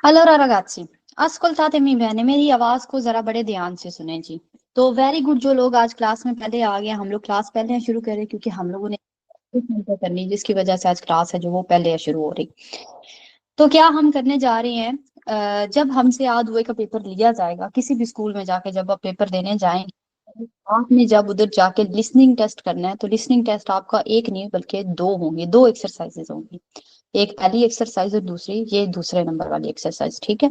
Allora ragazzi, ascoltatemi bene, मेरी आवाज को जरा बड़े ध्यान से सुने जी। तो वेरी गुड, जो लोग आज क्लास में पहले आ गए, हम लोग क्लास पहले शुरू करें क्योंकि हम लोगों ने कुछ नहीं करनी, जिसकी वजह से आज क्लास है जो वो पहले शुरू हो रही। तो क्या हम करने जा रहे हैं, जब हमसे आध हुए का पेपर लिया जाएगा किसी भी स्कूल में जाके, जब आप पेपर देने जाएंगे, आपने जब उधर जाके लिसनिंग टेस्ट करना है, तो लिसनिंग टेस्ट आपका एक नहीं बल्कि दो होंगे, दो एक्सरसाइजेज होंगी। एक पहली एक्सरसाइज और दूसरी ये दूसरे नंबर वाली एक्सरसाइज, ठीक है।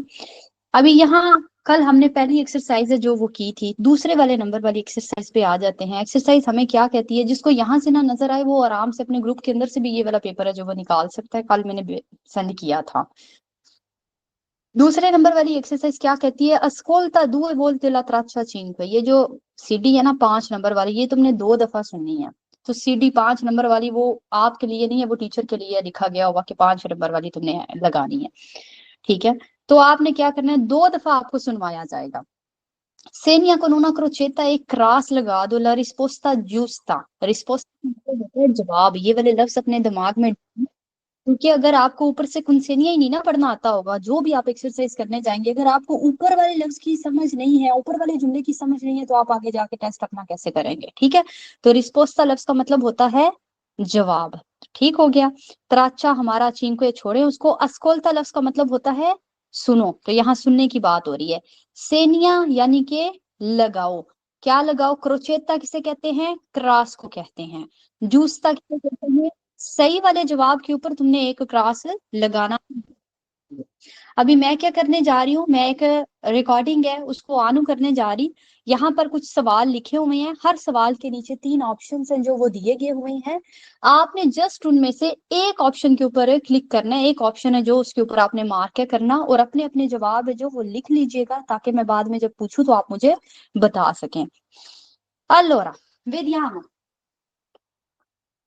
अभी यहाँ कल हमने पहली एक्सरसाइज है जो वो की थी, दूसरे वाले नंबर वाली एक्सरसाइज पे आ जाते हैं। एक्सरसाइज हमें क्या कहती है, जिसको यहाँ से ना नजर आए वो आराम से अपने ग्रुप के अंदर से भी ये वाला पेपर है जो वो निकाल सकता है, कल मैंने सेंड किया था। दूसरे नंबर वाली एक्सरसाइज क्या कहती है, अस्कोल्ता due volte la traccia 5। ये जो सीडी है ना 5 नंबर वाली, ये तुमने 2 दफा सुननी है। तो सीडी 5 नंबर वाली वो आपके लिए नहीं है, वो टीचर के लिए लिखा गया होगा कि 5 नंबर वाली तुमने लगानी है, ठीक है। तो आपने क्या करना है, 2 दफा आपको सुनवाया जाएगा। Segna con una crocetta एक क्रॉस लगा दो, la risposta giusta। रिस्पोस्टा मतलब होता है जवाब, ये वाले लफ्ज अपने दिमाग में, क्योंकि अगर आपको ऊपर से कुनसेनिया ही नहीं ना पढ़ना आता होगा, जो भी आप एक्सरसाइज करने जाएंगे, अगर आपको ऊपर वाले लफ्ज की समझ नहीं है, ऊपर वाले जुमले की समझ नहीं है, तो आप आगे जाके टेस्ट अपना कैसे करेंगे, ठीक है। तो रिस्पोस्ता लफ्ज का मतलब होता है जवाब, ठीक हो गया। त्राचा हमारा चीन को ये छोड़े उसको। अस्कोल्ता लफ्ज का मतलब होता है सुनो, तो यहाँ सुनने की बात हो रही है। सेनिया यानी कि लगाओ, क्या लगाओ, क्रोचेता किसे कहते हैं, क्रॉस को कहते हैं। जूस्ता किसे कहते हैं, सही वाले जवाब के ऊपर तुमने एक क्रॉस लगाना। अभी मैं क्या करने जा रही हूँ, मैं एक रिकॉर्डिंग है उसको ऑन करने जा रही। यहाँ पर कुछ सवाल लिखे हुए हैं, हर सवाल के नीचे 3 ऑप्शंस हैं जो वो दिए गए हुए हैं। आपने जस्ट उनमें से एक ऑप्शन के ऊपर क्लिक करना है, एक ऑप्शन है जो उसके ऊपर आपने मार्क है करना, और अपने अपने जवाब है जो वो लिख लीजिएगा, ताकि मैं बाद में जब पूछूं तो आप मुझे बता सकें। Allora, vediamo।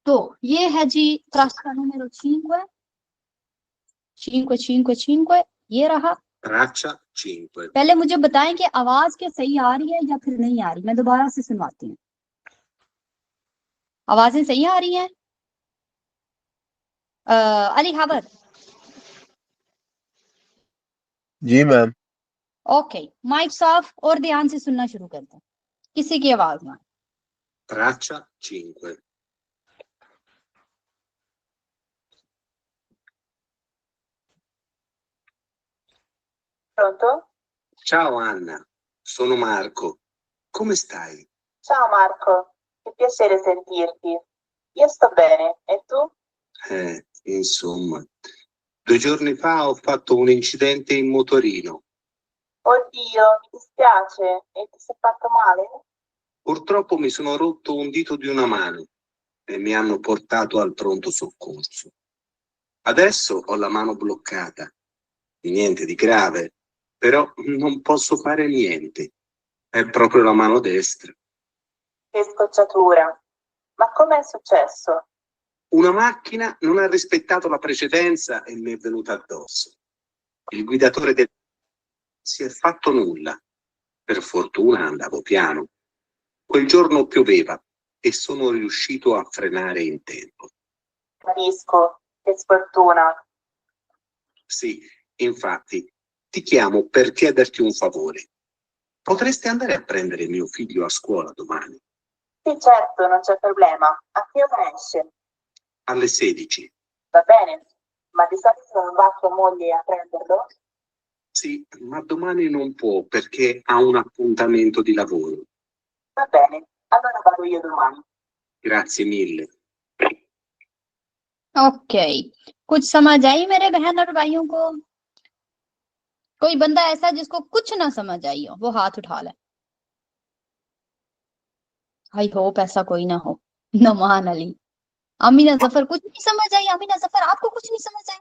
तो ये है जी frase numero 5, 5 5 5, ये रहा। Traccia 5. पहले मुझे बताएं कि आवाज क्या सही आ रही है या फिर नहीं आ रही, मैं दोबारा से सुनवाती हूँ। आवाजें सही आ रही हैं? अली खबर। जी मैम। ओके, माइक साफ और ध्यान से सुनना शुरू करते हैं, किसी की आवाज ना। Traccia 5. Pronto? Ciao Anna, sono Marco. Come stai? Ciao Marco, che piacere sentirti. Io sto bene, e tu? Insomma, 2 giorni fa ho fatto un incidente in motorino. Oddio, mi dispiace, e ti sei fatto male? Purtroppo mi sono rotto un dito di una mano e mi hanno portato al pronto soccorso. Adesso ho la mano bloccata. Niente di grave, però non posso fare niente. È proprio la mano destra. Che scocciatura. Ma com'è successo? Una macchina non ha rispettato la precedenza e mi è venuta addosso. Il guidatore del si è fatto nulla. Per fortuna andavo piano. Quel giorno pioveva e sono riuscito a frenare in tempo. Capisco, che sfortuna. Sì, infatti, ti chiamo per chiederti un favore. Potresti andare a prendere mio figlio a scuola domani? Sì, certo, non c'è problema. A che ora esce? Alle 16. Va bene, ma di solito non va tua moglie a prenderlo? Sì, ma domani non può perché ha un appuntamento di lavoro. Va bene, allora vado io domani. Grazie mille. Okay, कुछ समझ आई मेरे बहन और भाइयों को? कोई बंदा ऐसा जिसको कुछ ना समझ आई हो, वो हाथ उठा ले। आई होप ऐसा कोई ना हो। नमान अली, अमीना जफर, कुछ नहीं समझ आई? अमीना जफर, आपको कुछ नहीं समझ आई?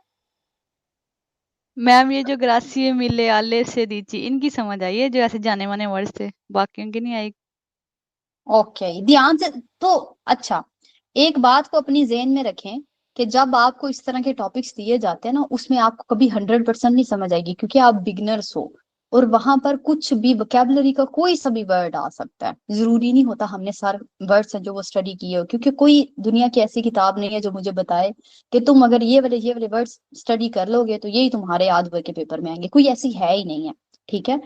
मैम ये जो ग्रासिए मिले आले से दीची, इनकी समझ आई है, जो ऐसे जाने माने वर्ड थे, बाकियों की नहीं आई। ओके, ध्यान से। तो अच्छा, एक बात को अपनी जेहन में रखें कि जब आपको इस तरह के टॉपिक्स दिए जाते हैं ना, उसमें आपको कभी 100% नहीं समझ आएगी, क्योंकि आप बिगनर्स हो। और वहां पर कुछ भी वोकैबुलरी का कोई सा भी वर्ड आ सकता है। जरूरी नहीं होता हमने सारे वर्ड्स हैं जो वो स्टडी किए हो, क्योंकि कोई दुनिया की ऐसी किताब नहीं है जो मुझे बताए कि तुम अगर ये वाले वर्ड्स स्टडी कर लोगे तो यही तुम्हारे याद हुए के पेपर में आएंगे, कोई ऐसी है ही नहीं है। ठीक है,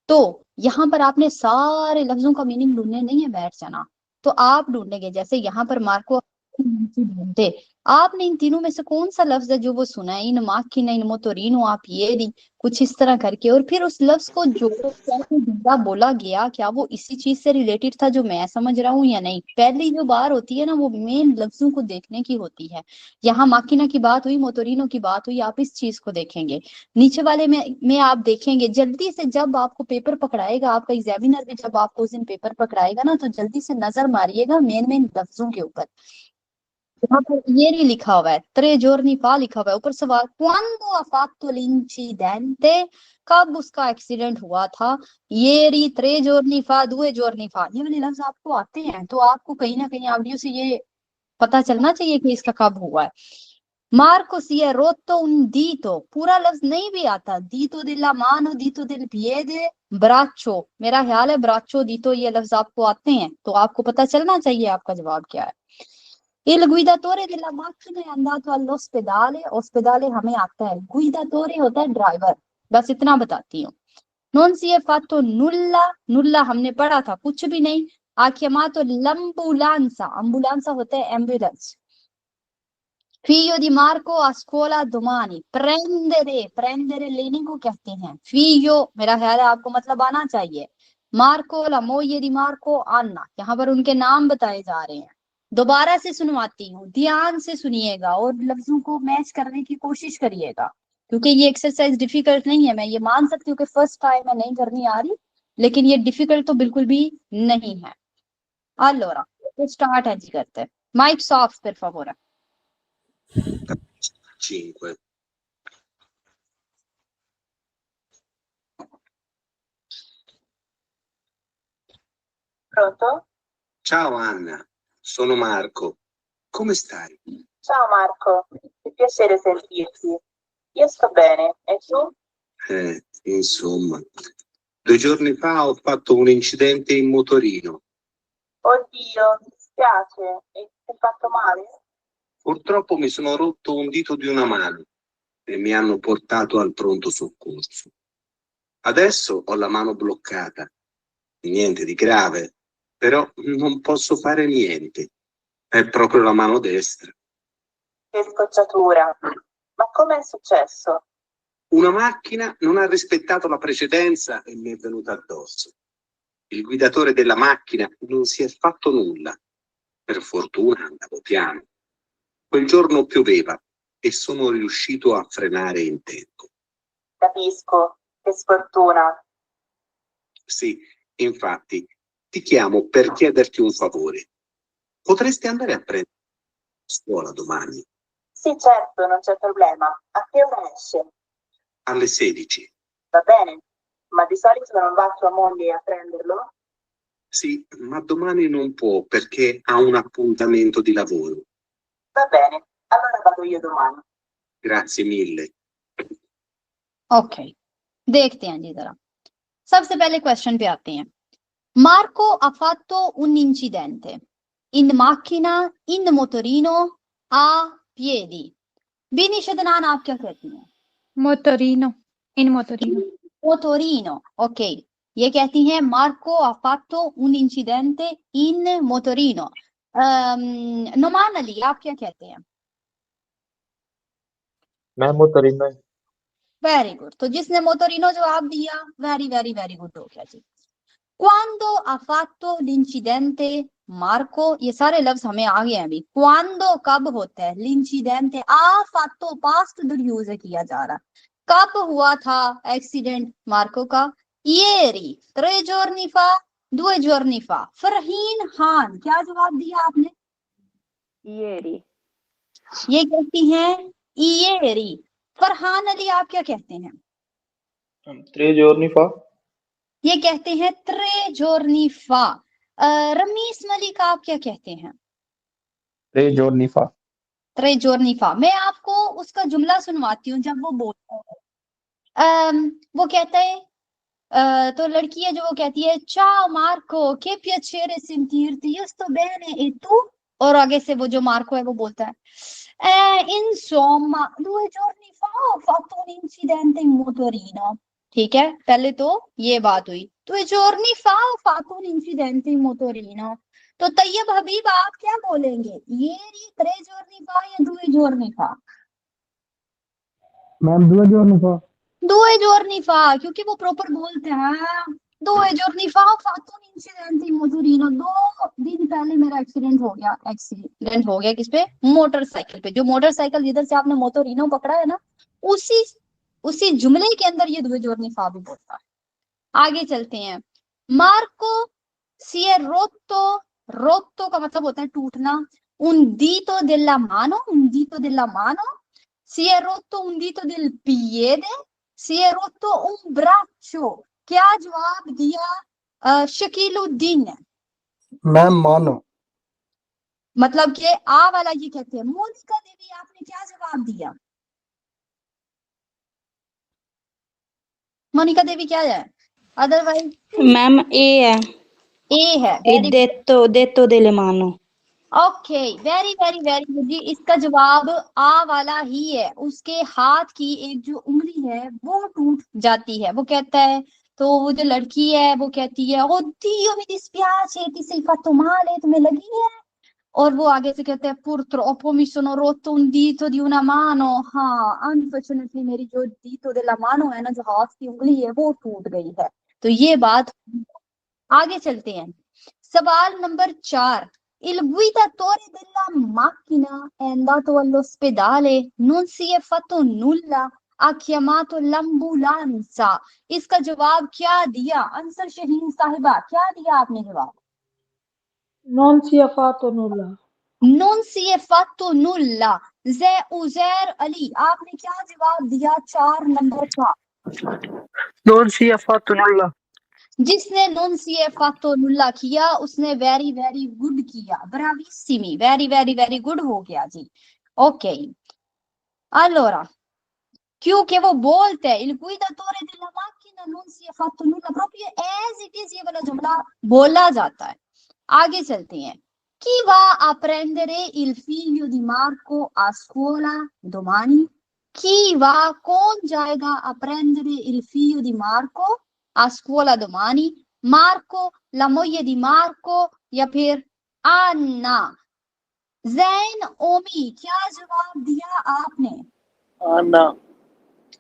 तो यहाँ पर आपने सारे लफ्जों का मीनिंग ढूंढने नहीं है बैठ जाना, तो आप ढूंढेंगे। जैसे यहाँ पर मार्को ढूंढते, आपने इन तीनों में से कौन सा लफ्ज है जो वो सुना है, इन माकिना इन मोतोरिनो, आप ये दी कुछ इस तरह करके, और फिर उस लफ्ज को जोड़ो, क्या कोई जुमला बोला गया, क्या वो इसी चीज से रिलेटेड था जो मैं समझ रहा हूँ या नहीं। पहली जो बार होती है ना वो मेन लफ्जों को देखने की होती है। यहाँ माकिना की बात हुई, मोतोरिनो की बात हुई, आप इस चीज को देखेंगे। नीचे वाले में आप देखेंगे जल्दी से, जब आपको पेपर पकड़ाएगा आपका एग्जामिनर भी, जब आपको उस दिन पेपर पकड़ाएगा ना, तो जल्दी से नजर मारिएगा मेन मेन लफ्जों के ऊपर। यहाँ पर ये नहीं लिखा हुआ है, त्रे जोरनी फा लिखा हुआ है ऊपर। सवाल क्वांडो ha fatto l'incidente, कब उसका एक्सीडेंट हुआ था। ये री त्रे जोरनी फा दुए जोरनी फा, ये वाले लफ्ज आपको आते हैं, तो आपको कहीं ना कहीं ऑडियो से ये पता चलना चाहिए कि इसका कब हुआ है। मार्को सी है रोतो उन दीतो, पूरा लफ्ज नहीं भी आता, दीतो दिला मानो दीतो दिल पिएदे ब्राचो, मेरा ख्याल है ब्राचो दीतो ये लफ्ज आपको आते हैं, तो आपको पता चलना चाहिए आपका जवाब क्या है। Il guidatore della macchina è andato all'ospedale, ospedale हमें आता है, guidatore होता है ड्राइवर, बस इतना बताती हूँ। non si è fatto nulla, nulla हमने पढ़ा था कुछ भी नहीं। ha chiamato l'ambulanza, ambulanza होता है ambulance. figlio di Marco a scuola domani, prendere, prendere लेने को कहते हैं। figlio मेरा ख्याल है आपको मतलब आना चाहिए। Marco la moglie di Marco Anna, यहाँ पर उनके नाम बताए जा रहे हैं। दोबारा से सुनवाती हूँ, ध्यान से सुनिएगा और लफ्जों को मैच करने की कोशिश करिएगा, क्योंकि ये एक्सरसाइज डिफिकल्ट नहीं है। मैं ये मान सकती हूँ कि फर्स्ट टाइम है नहीं करनी आ रही, लेकिन ये डिफिकल्ट तो बिल्कुल भी नहीं है। allora तो स्टार्ट है जी, करते हैं। Mic off per favore। 5. Pronto? Ciao Anna, sono Marco. Come stai? Ciao Marco, che piacere sentirti. Io sto bene, e tu? Insomma, 2 giorni fa ho fatto un incidente in motorino. Oddio, mi dispiace, e ti sei fatto male? Purtroppo mi sono rotto un dito di una mano e mi hanno portato al pronto soccorso. Adesso ho la mano bloccata. Niente di grave, però non posso fare niente. È proprio la mano destra. Che scocciatura. Ma com'è successo? Una macchina non ha rispettato la precedenza e mi è venuta addosso. Il guidatore della macchina non si è fatto nulla. Per fortuna andavo piano. Quel giorno pioveva e sono riuscito a frenare in tempo. Capisco, che sfortuna. Sì, infatti, ti chiamo per chiederti un favore. Potresti andare a prendere a scuola domani? Sì, certo, non c'è problema. A che ora esce? Alle 16. Va bene, ma di solito non va tua moglie a prenderlo? Sì, ma domani non può perché ha un appuntamento di lavoro. Va bene, allora vado io domani. Grazie mille. Okay, देखते हैं जी जरा। सबसे पहले question पे आते हैं। Marco ha fatto un incidente in macchina in motorino a piedi। बिनी शदनान आप क्या कहती हैं? मोटोरिनो, इन मोटोरिनो। मोटोरिनो, ओके। ये कहती हैं Marco ha fatto un incidente in motorino। Noman Ali आप क्या कहते हैं? मैं मोटोरिनो। वेरी गुड, तो जिसने मोटोरिनो जवाब दिया वेरी वेरी वेरी गुड हो गया जी। क्वांडो ha fatto l'incidente मार्को, ये सारे लफ्ज हमें आ गए हैं अभी। क्वांडो कब होता है, l'incidente ha fatto past use किया जा रहा, कब हुआ था एक्सीडेंट मार्को का? ieri, 3 giorni fa, 2 giorni fa। Farheen Khan क्या जवाब दिया आपने? ieri, ये कहती हैं ieri। फरहान अली आप क्या कहते हैं? 3 giorni fa। ये कहते हैं 3 giorni fa। रमीस मलिक आप क्या कहते हैं? 3 giorni fa। 3 giorni fa। मैं आपको उसका जुमला सुनवाती हूँ जब वो बोलता है। वो कहता है तो लड़की है जो वो कहती है ciao Marco che piacere sentirti io sto bene e tu, और आगे से वो जो मार्को है वो बोलता है insomma 2 giorni fa ho fatto un incidente in motorino। ठीक है, पहले तो ये बात हुई, 2 giorni fa ho fatto un incidente in motorino। तो तैयब हबीब आप क्या बोलेंगे, ये 3 giorni fa या 2 giorni fa? Ma'am 2 giorni fa। 2 giorni fa, क्योंकि वो प्रॉपर बोलते हैं 2 giorni fa ho fatto un incidente in motorino, 2 दिन पहले मेरा एक्सीडेंट हो गया किस पे, मोटरसाइकिल पे। जो मोटरसाइकिल जिधर से आपने मोटोरिनो पकड़ा है ना, उसी जुमले के अंदर ये 2 giorni fa भी बोलता है। आगे चलते हैं। मार्को si è rotto का मतलब होता है टूटना, un dito della mano, si è rotto un dito del piede, si è rotto un braccio। क्या जवाब दिया शकीलुद्दीन ने? मैम मानो। मतलब कि आ वाला ये कहते हैं। मोनिका देवी आपने क्या जवाब दिया? मोनिका देवी क्या है? अदरवाइज मैम ए है, ए है। detto delle mano। Okay, very very very good ji. इसका जवाब आ वाला ही है। उसके हाथ की एक जो उंगली है वो टूट जाती है। वो कहता है, तो वो जो लड़की है वो कहती है ओdio mi dispiace ti sei fatto male, तुम्हें लगी है? और वो आगे से कहते हैं purtroppo mi sono rotto un dito di una mano। हाँ, अनफॉर्चुनेटली मेरी जो dito della mano है ना, जो हाथ की उंगली है वो टूट गई है। तो ये बात। आगे चलते हैं। सवाल number 4। Il guidatore della macchina è andato all'ospedale, non si è fatto nulla, ha chiamato l'ambulanza। इसका जवाब क्या दिया? आंसर शहीन साहिबा, क्या दिया आपने जवाब? Non si è fatto nulla। Non si è fatto nulla। Uzair Ali आपने क्या जवाब दिया 4 नंबर का? Non si è fatto nulla। जिसने non si è fatto nulla किया उसने वेरी वेरी गुड किया, bravissimi, very very very good हो गया जी। ओके, allora क्योंकि वो बोलते हैं il guidatore della macchina non si è fatto nulla, proprio as it is ये वाला जुमला बोला जाता है। आगे चलते हैं। Chi va a prendere il figlio di Marco a scuola domani? Chi va, कौन जाएगा a prendere il figlio di Marco a scuola domani? Marco, la moglie di Marco या फिर Anna? जैन ओमी क्या जवाब दिया आपने? आना।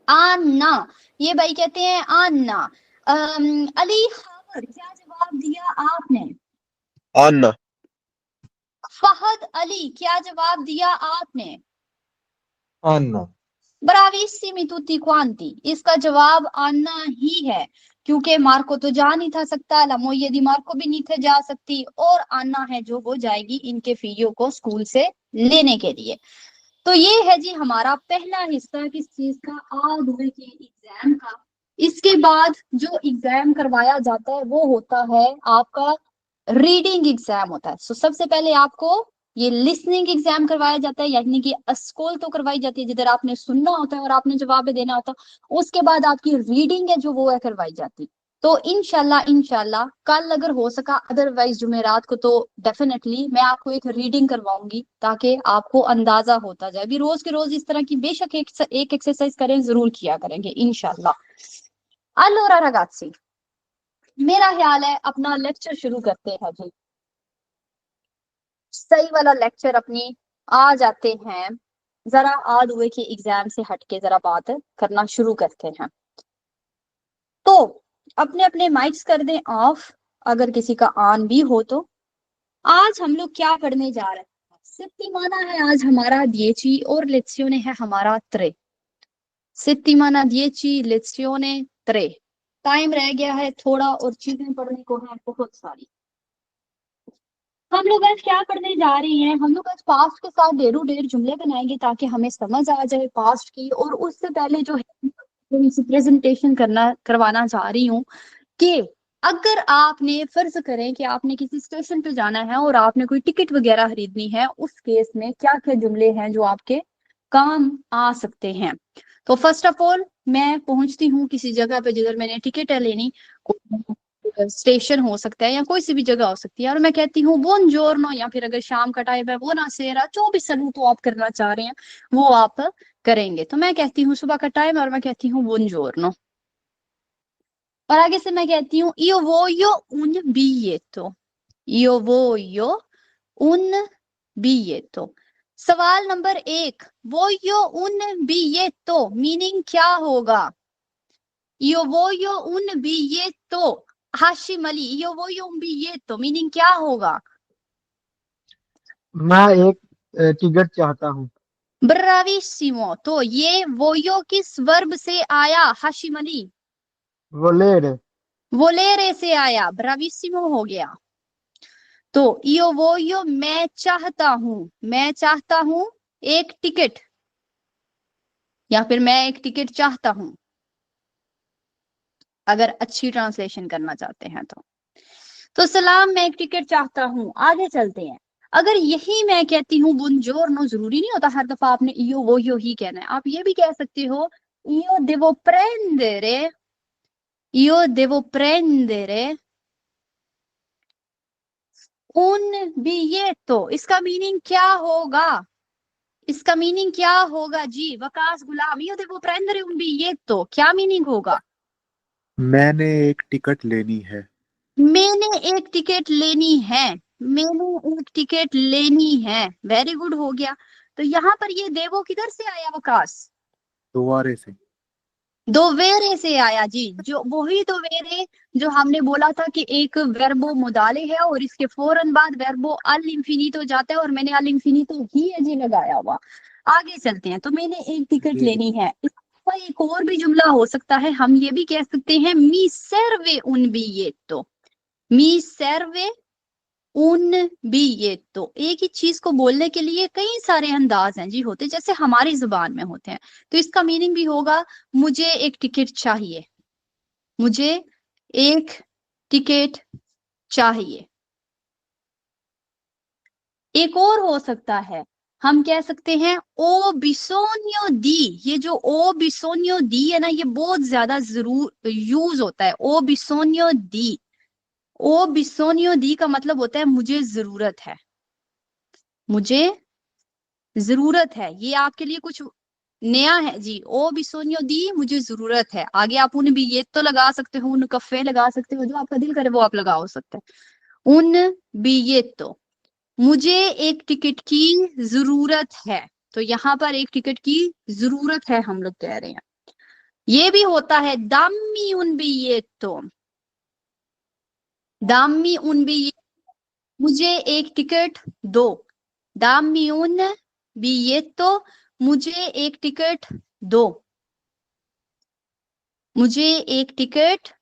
आन्ना, ये भाई कहते हैं आन्ना। अली खावर क्या जवाब दिया आपने? आना। फहद अली क्या जवाब दिया आपने? आना। ब्रावीसिमी तुtti quanti, इसका जवाब आन्ना ही है, क्योंकि मार्को तो जा नहीं था सकता, लमोये दी मार्को भी नहीं थे जा सकती, और आन्ना है जो वो जाएगी इनके फीलियो को स्कूल से लेने के लिए। तो ये है जी हमारा पहला हिस्सा किस चीज का, आज हुए के एग्जाम का। इसके बाद जो एग्जाम करवाया जाता है वो होता है आपका रीडिंग एग्जाम होता है। सो सबसे पहले आपको ये लिसनिंग एग्जाम करवाया जाता है, यानी कि अस्कोल तो करवाई जाती है जिधर आपने सुनना होता है और आपने जवाब देना होता है। उसके बाद आपकी रीडिंग है जो वो है करवाई जाती। तो इंशाल्लाह कल अगर हो सका, अदरवाइज जुमेरात को तो डेफिनेटली मैं आपको एक रीडिंग करवाऊंगी ताकि आपको अंदाजा होता जाए। अभी रोज के रोज इस तरह की बेशक एक एक्सरसाइज करें, जरूर किया करेंगे इंशाल्लाह। अल्लाह रगाची, मेरा ख्याल है अपना लेक्चर शुरू करते हैं जी। सही वाला लेक्चर अपनी आ जाते हैं। जरा आज हुए कि एग्जाम से हटके जरा बात करना शुरू करते हैं। तो अपने अपने माइक्स कर दें ऑफ, अगर किसी का ऑन भी हो तो। आज हम लोग क्या पढ़ने जा रहे हैं? settimana है आज हमारा 10 और lezione है हमारा 3। settimana 10 lezione 3। टाइम रह गया है थोड़ा और चीजें पढ़ने को है बहुत सारी। हम लोग आज क्या पढ़ने जा रहे हैं? हम लोग आज पास्ट के साथ ढेर जुमले बनाएंगे ताकि हमें समझ आ जाए पास्ट की। और उससे पहले जो है प्रेजेंटेशन करवाना चाह रही हूँ कि अगर आपने फर्ज करें कि आपने किसी स्टेशन पे जाना है और आपने कोई टिकट वगैरह खरीदनी है, उस केस में क्या क्या जुमले हैं जो आपके काम आ सकते हैं। तो फर्स्ट ऑफ ऑल मैं पहुंचती हूँ किसी जगह पे जिधर मैंने टिकट है लेनी, स्टेशन हो सकता है या कोई सी भी जगह हो सकती है, और मैं कहती हूँ बुongiorno, या फिर अगर शाम का टाइम है buonasera, जो भी सलूट आप करना चाह रहे हैं वो आप करेंगे। तो मैं कहती हूँ सुबह का टाइम और मैं कहती हूँ buongiorno, और आगे से मैं कहती हूँ io voglio un biglietto, io voglio un biglietto। सवाल number 1, voglio un biglietto meaning क्या होगा? io voglio un biglietto, Hashim Ali, io voglio un biglietto meaning क्या होगा? मैं एक टिकट चाहता हूँ। ब्राविसिमो। तो ये voglio किस वर्ब से आया हाशिम अली? वोलेरे। वोलेरे से आया, ब्राविसिमो हो गया। तो io voglio मैं चाहता हूँ, मैं चाहता हूँ एक टिकट, या फिर मैं एक टिकट चाहता हूँ, अगर अच्छी ट्रांसलेशन करना चाहते हैं तो सलाम मैं एक टिकट चाहता हूँ। आगे चलते हैं। अगर यही मैं कहती हूँ बुongiorno, जरूरी नहीं होता हर दफा आपने io voglio ही कहना है, आप ये भी कह सकते हो io devo prendere, io devo prendere un biglietto। इसका मीनिंग क्या होगा? इसका मीनिंग क्या होगा जी? वकास गुलाम, io devo prendere un biglietto क्या मीनिंग होगा? मैंने एक टिकट लेनी है। मैंने एक टिकट लेनी है, मैंने एक टिकट लेनी है, वेरी गुड हो गया। तो यहाँ पर ये देवो किधर से आया वकास? दोबारे से। दोवेरे से आया जी, जो वही दोवेरे जो हमने बोला था कि एक वर्बो मुदाले है और इसके फौरन बाद वर्बो अल इंफिनितो जाता है, और मैंने अल इंफिनितो ही है जी लगाया हुआ। आगे चलते हैं। तो मैंने एक टिकट लेनी है, इसका एक और भी जुमला हो सकता है, हम ये भी कह सकते हैं मी सर्वे उन बिglietto, मी सर्वे उन बिglietto। एक ही चीज को बोलने के लिए कई सारे अंदाज हैं जी होते, जैसे हमारी जुबान में होते हैं। तो इसका मीनिंग भी होगा मुझे एक टिकट चाहिए, मुझे एक टिकट चाहिए। एक और हो सकता है, हम कह सकते हैं ओ बिसोनियो दी। ये जो ओ बिसोनियो दी है ना, ये बहुत ज्यादा जरूर यूज होता है। ओ बिसोनियो दी, ओ बिसोनियो दी का मतलब होता है मुझे जरूरत है, मुझे जरूरत है। ये आपके लिए कुछ नया है जी। ओ बिसोनियो दी, मुझे जरूरत है। आगे आप उन भी ये तो लगा सकते हो, उन कफे लगा सकते हो, जो आपका दिल करे वो आप लगा हो सकते हैं। उन भी ये तो, मुझे एक टिकट की जरूरत है। तो यहाँ पर एक टिकट की जरूरत है हम लोग कह रहे हैं। ये भी होता है दामी उन भी ये तो, दामी उन भी ये, मुझे एक टिकट दो। दामी उन भी ये तो, मुझे एक टिकट दो, मुझे एक टिकट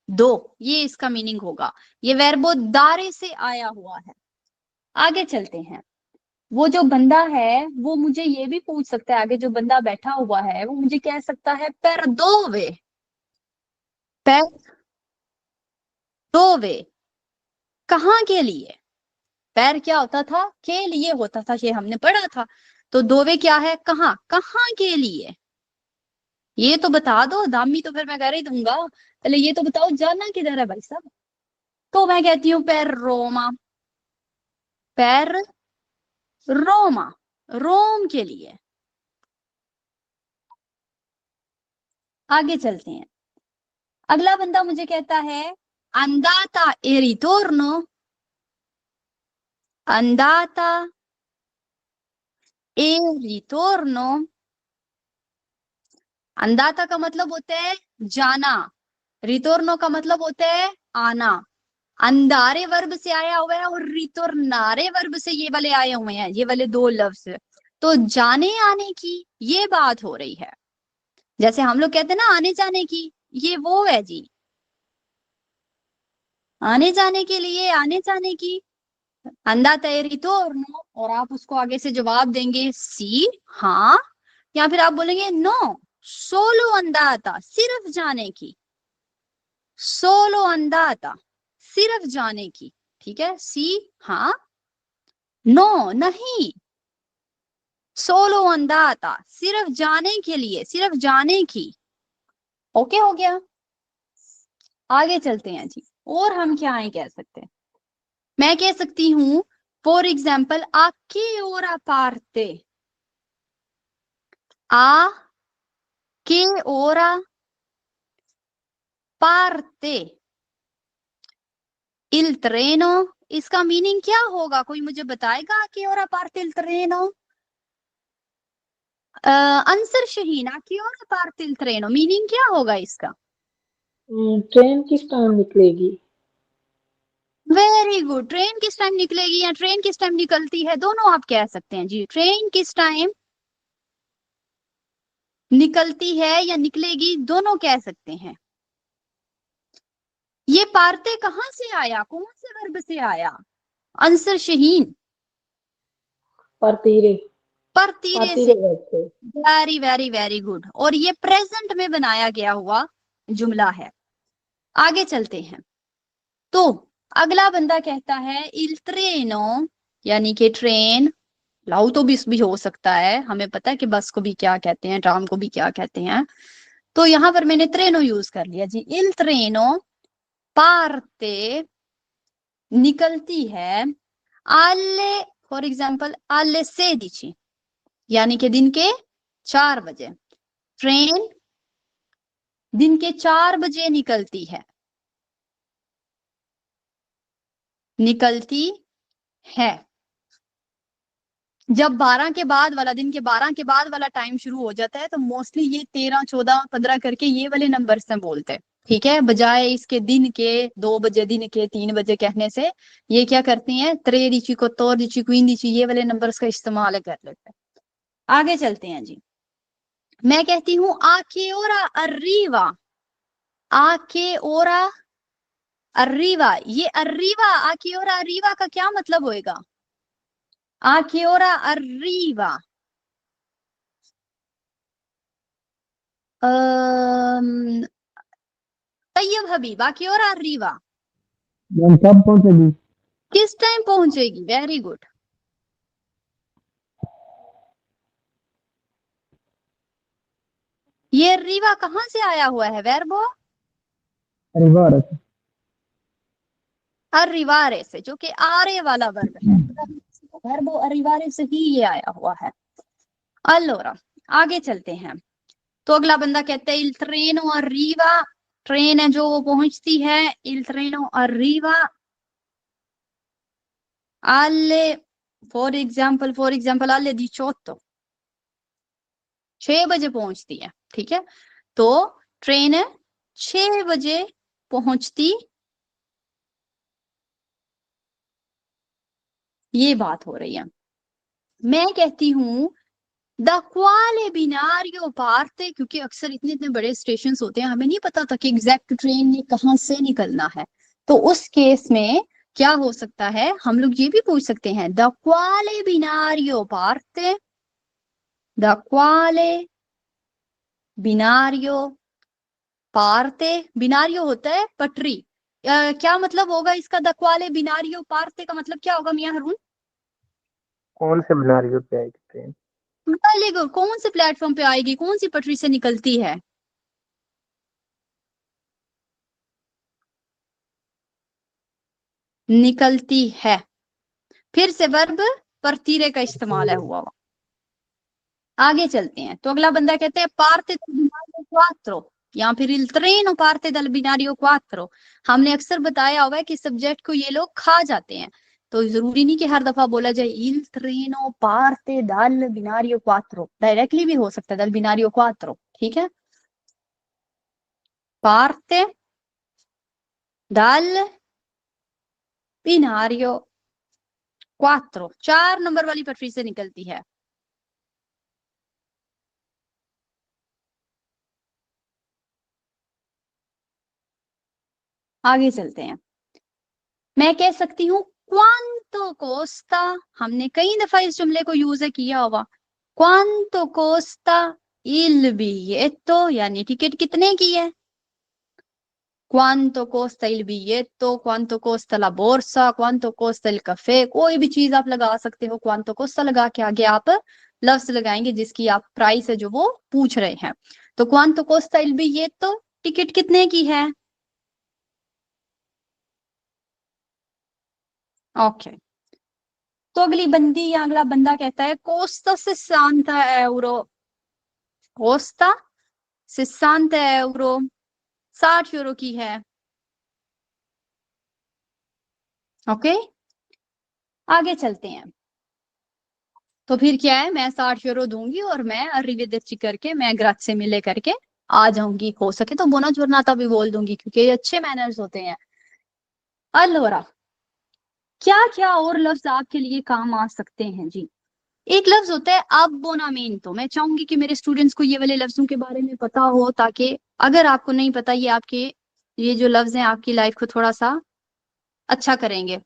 दो, ये इसका मीनिंग होगा। ये वर्बो दारे से आया हुआ है। आगे चलते हैं। वो जो बंदा है वो मुझे ये भी पूछ सकता है, आगे जो बंदा बैठा हुआ है वो मुझे कह सकता है per dove, per dove, कहाँ के लिए? पैर क्या होता था? के लिए होता था, ये हमने पढ़ा था। तो दोवे क्या है? कहाँ, कहाँ के लिए? ये तो बता दो। दामी तो फिर मैं कर ही दूंगा, पहले ये तो बताओ जाना किधर है भाई साहब? तो मैं कहती हूँ per रोमा, per रोमा, रोम के लिए। आगे चलते हैं। अगला बंदा मुझे कहता है andata e ritorno, andata e ritorno। अंदाता का मतलब होता है जाना, रितोर्नो का मतलब होता है आना। अंदारे वर्ब से आया हुआ है और रितोर्नारे वर्ब से ये वाले आए हुए हैं, ये वाले दो लफ्ज। तो जाने आने की ये बात हो रही है, जैसे हम लोग कहते हैं ना आने जाने की, ये वो है जी। आने जाने के लिए, आने जाने की। अंदाता e ritorno, और आप उसको आगे से जवाब देंगे सी, हाँ, या फिर आप बोलेंगे नो, सोलो अंदाता, सिर्फ जाने की, सोलो अंदाता, सिर्फ जाने की। ठीक है, सी हाँ, नो नहीं, सोलो अंदाता सिर्फ जाने के लिए, सिर्फ जाने की। ओके हो गया। आगे चलते हैं जी। और हम क्या है कह सकते हैं, मैं कह सकती हूँ फॉर एग्जाम्पल आ के ओरा पार्टे, आ के ओरा पार्टे इल ट्रेनो, इसका मीनिंग क्या होगा, कोई मुझे बताएगा? आ के ओरा पार्टे इल ट्रेनो। आंसर शहीन, आ के ओरा पार्टे इल ट्रेनो मीनिंग क्या होगा इसका? ट्रेन किस टाइम निकलेगी? वेरी गुड, ट्रेन किस टाइम निकलेगी या ट्रेन किस टाइम निकलती है, दोनों आप कह सकते हैं जी। ट्रेन किस टाइम निकलती है या निकलेगी, दोनों कह सकते हैं। ये पार्टे कहां से आया, कौन से वर्ब से आया? आंसर शहीन, पार्टीरे, परतीरे पार्टीरे से। वर्ब से। वेरी वेरी वेरी गुड, और ये प्रेजेंट में बनाया गया हुआ जुमला है। आगे चलते हैं। तो अगला बंदा कहता है इल ट्रेनो, यानी कि ट्रेन। लाउटोबुस भी हो सकता है, हमें पता है कि बस को भी क्या कहते हैं, ट्राम को भी क्या कहते हैं। तो यहां पर मैंने ट्रेनो यूज कर लिया जी। इल ट्रेनो पार्टे निकलती है, आले फॉर एग्जाम्पल आले से दिची, यानी कि दिन के 4 बजे। ट्रेन दिन के 4 बजे निकलती है, निकलती है। जब 12 के बाद वाला, दिन के 12 के बाद वाला टाइम शुरू हो जाता है तो मोस्टली ये 13, 14, 15 करके ये वाले नंबर से बोलते हैं, ठीक है, बजाय इसके दिन के 2 बजे, दिन के 3 बजे कहने से ये क्या करते हैं, 13 को 14 को 15 ये वाले नंबर्स का इस्तेमाल कर लेते हैं। आगे चलते हैं जी। मैं कहती हूँ आके ओरा अर्रीवा, आके ओरा अर्रीवा, ये अर्रीवा, आके ओरा अर्रीवा का क्या मतलब होएगा? आके ओरा अर्रीवा, तैयब हबीब, आके ओरा अर्रीवा मैम कब पहुंचेगी? किस टाइम पहुंचेगी? Very good. ये रीवा कहां से आया हुआ है वेर्बो? परिवार। अरिवारे से, जो कि आरे वाला वर्ब है। वर्बो अरिवारे से ही ये आया हुआ है। अल्लोरा आगे चलते हैं। तो अगला बंदा कहते हैं इल ट्रेनो अर्रीवा, ट्रेन है जो वो पहुंचती है, इल ट्रेनो अर्रीवा alle, फॉर एग्जाम्पल alle 18, 6 बजे पहुंचती है, ठीक है। तो ट्रेन 6 बजे पहुंचती, ये बात हो रही है। मैं कहती हूं द क्वाले बिनारियो पार्टे, क्योंकि अक्सर इतने इतने बड़े स्टेशन होते हैं, हमें नहीं पता था कि एग्जैक्ट ट्रेन ने कहां से निकलना है। तो उस केस में क्या हो सकता है, हम लोग ये भी पूछ सकते हैं द क्वाले बिनारियो पार्टे, द क्वाले बिनारियो पार्टे, बिनारियो होता है पटरी। क्या मतलब होगा इसका? द क्वाले बिनारियो पार्टे का मतलब क्या होगा मियां हरून? कौन से बिनारियों पे आएगी ट्रेन? कौन से प्लेटफॉर्म पे आएगी, कौन सी पटरी से निकलती है? निकलती है, फिर से वर्ब परतीरे का इस्तेमाल है हुआ। आगे चलते हैं। तो अगला बंदा कहते हैं पार्टे दल बिनारियो क्वात्रो, या फिर इल ट्रेनो पार्टे दल बिनारियो क्वात्रो। हमने अक्सर बताया हुआ है कि सब्जेक्ट को ये लोग खा जाते हैं, तो जरूरी नहीं कि हर दफा बोला जाए इल ट्रेनो पार्टे दल बिनारियो क्वात्रो, डायरेक्टली भी हो सकता है दल बिनारियो क्वात्रो, ठीक है। पार्टे दल बिनारियो क्वात्रो 4 नंबर वाली पटरी से निकलती है। आगे चलते हैं। मैं कह सकती हूँ क्वांतो कोस्ता, हमने कई दफा इस जुमले को यूज किया हुआ। क्वांतो कोस्ता इल बिलिएटो, यानी टिकट कितने की है? क्वांतो कोस्ता इल बिलिएटो, क्वांतो कोस्ता ला बोर्सा, क्वांतो कोस्ता इल कैफे, कोई भी चीज आप लगा सकते हो। क्वांतो कोस्ता लगा के आगे आप लफ्ज लगाएंगे जिसकी आप प्राइस है जो वो पूछ रहे हैं। तो quanto costa il biglietto, ticket कितने की है? ओके तो अगली बंदी या अगला बंदा कहता है costa 60 euro, costa 60 euro, 60 euro की है। ओके आगे चलते हैं। तो फिर क्या है, मैं 60 यूरो दूंगी और मैं अरिवेदेर्ची करके मैं ग्राzie मिले करके आ जाऊंगी, हो सके तो बोना जोरनाता भी बोल दूंगी क्योंकि ये अच्छे मैनर्स होते हैं। अल्लोरा क्या क्या और लफ्ज आपके लिए काम आ सकते हैं जी? एक लफ्ज होता है अब्बोनामेंटो। मैं चाहूंगी कि मेरे स्टूडेंट्स को ये वाले लफ्जों के बारे में पता हो, ताकि अगर आपको नहीं पता, ये आपके ये जो लफ्ज हैं आपकी लाइफ को थोड़ा सा अच्छा करेंगे।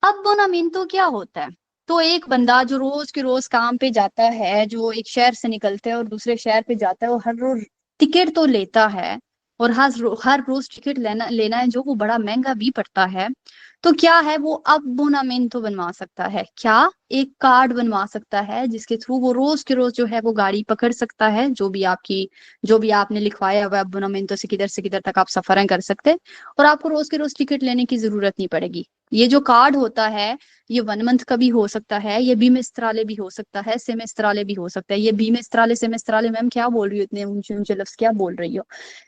अब्बोनामेंटो क्या होता है? तो एक बंदा जो रोज के रोज काम पे जाता है, जो एक शहर से निकलता है और दूसरे शहर पे जाता है, वो हर रोज टिकट तो लेता है और हर रोज टिकट लेना लेना है जो वो बड़ा महंगा भी पड़ता है। तो क्या है, वो अब्बोनामेंटो बनवा सकता है। क्या? एक कार्ड बनवा सकता है जिसके थ्रू वो रोज के रोज जो है वो गाड़ी पकड़ सकता है, जो भी आपने लिखवाया हुआ अब्बोनामेंटो से किधर तक आप सफर कर सकते हैं, और आपको रोज के रोज टिकट लेने की जरूरत नहीं पड़ेगी। ये जो कार्ड होता है ये 1 मंथ का भी हो सकता है, ये बीमेस्त्राले भी हो सकता है, सेमेस्त्राले भी हो सकता है। ये बीमेस्त्राले सेमेस्त्राले मैम क्या बोल रही हो, इतने ऊंचे ऊंचे लफ्ज क्या बोल रही हो?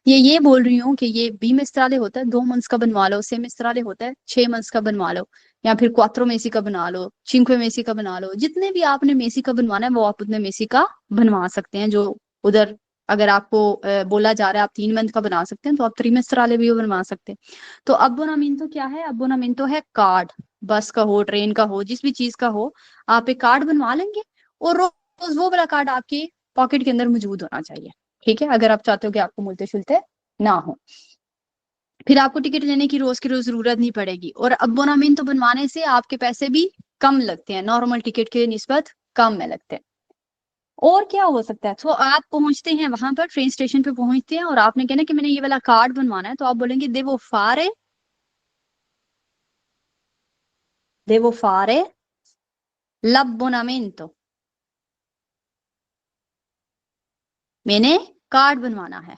ये बोल रही हूँ कि ये बीमेस्त्राले होता है 2 मंथ्स का बनवा लो, सेमेस्त्राले होता है 6 मंथ्स का बनवा लो, या फिर 4 मेसी का बना लो, 5 मेसी का बना लो। जितने भी आपने मेसी का बनवाना है वो आप उतने मेसी का बनवा सकते हैं। जो उधर अगर आपको बोला जा रहा है आप 3 मंथ का बना सकते हैं, तो आप त्रिमेस्त्राले भी बनवा सकते हैं। तो अब्बोनामेंटो क्या है? अब्बोनामेंटो है कार्ड, बस का हो, ट्रेन का हो, जिस भी चीज का हो, आप एक कार्ड बनवा लेंगे और रोज वो वाला कार्ड आपके पॉकेट के अंदर मौजूद होना चाहिए। ठीक है, अगर आप चाहते हो कि आपको मुलते शुलते ना हो, फिर आपको टिकट लेने की रोज की रोज जरूरत नहीं पड़ेगी। और अब्बोनामेंटो बनवाने से आपके पैसे भी कम लगते हैं, नॉर्मल टिकट के निस्बत कम में लगते हैं। और क्या हो सकता है? तो आप पहुंचते हैं वहां पर, ट्रेन स्टेशन पे पहुंचते हैं और आपने कहना कि मैंने ये वाला कार्ड बनवाना है, तो आप बोलेंगे devo fare l'abbonamento, मैंने कार्ड बनवाना है।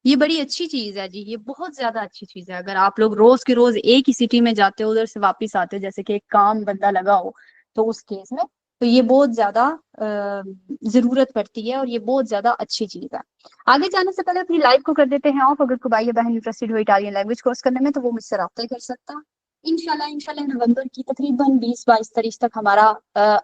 ये बड़ी अच्छी चीज है जी, ये बहुत ज्यादा अच्छी चीज है। अगर आप लोग रोज के रोज एक ही सिटी में जाते हो, उधर से वापस आते हो, जैसे कि एक काम बंदा लगा हो, तो उस केस में तो ये बहुत ज्यादा जरूरत पड़ती है और ये बहुत ज्यादा अच्छी चीज है। आगे जाने से पहले अपनी लाइव को कर देते हैं ऑफ। अगर कोई भाई या बहन इंटरेस्टेड हो इटालियन लैंग्वेज कोर्स करने में, तो वो मुझसे राब्ता कर सकता है। इंशाल्लाह नवंबर की तकरीबन 20-22 तारीख तक हमारा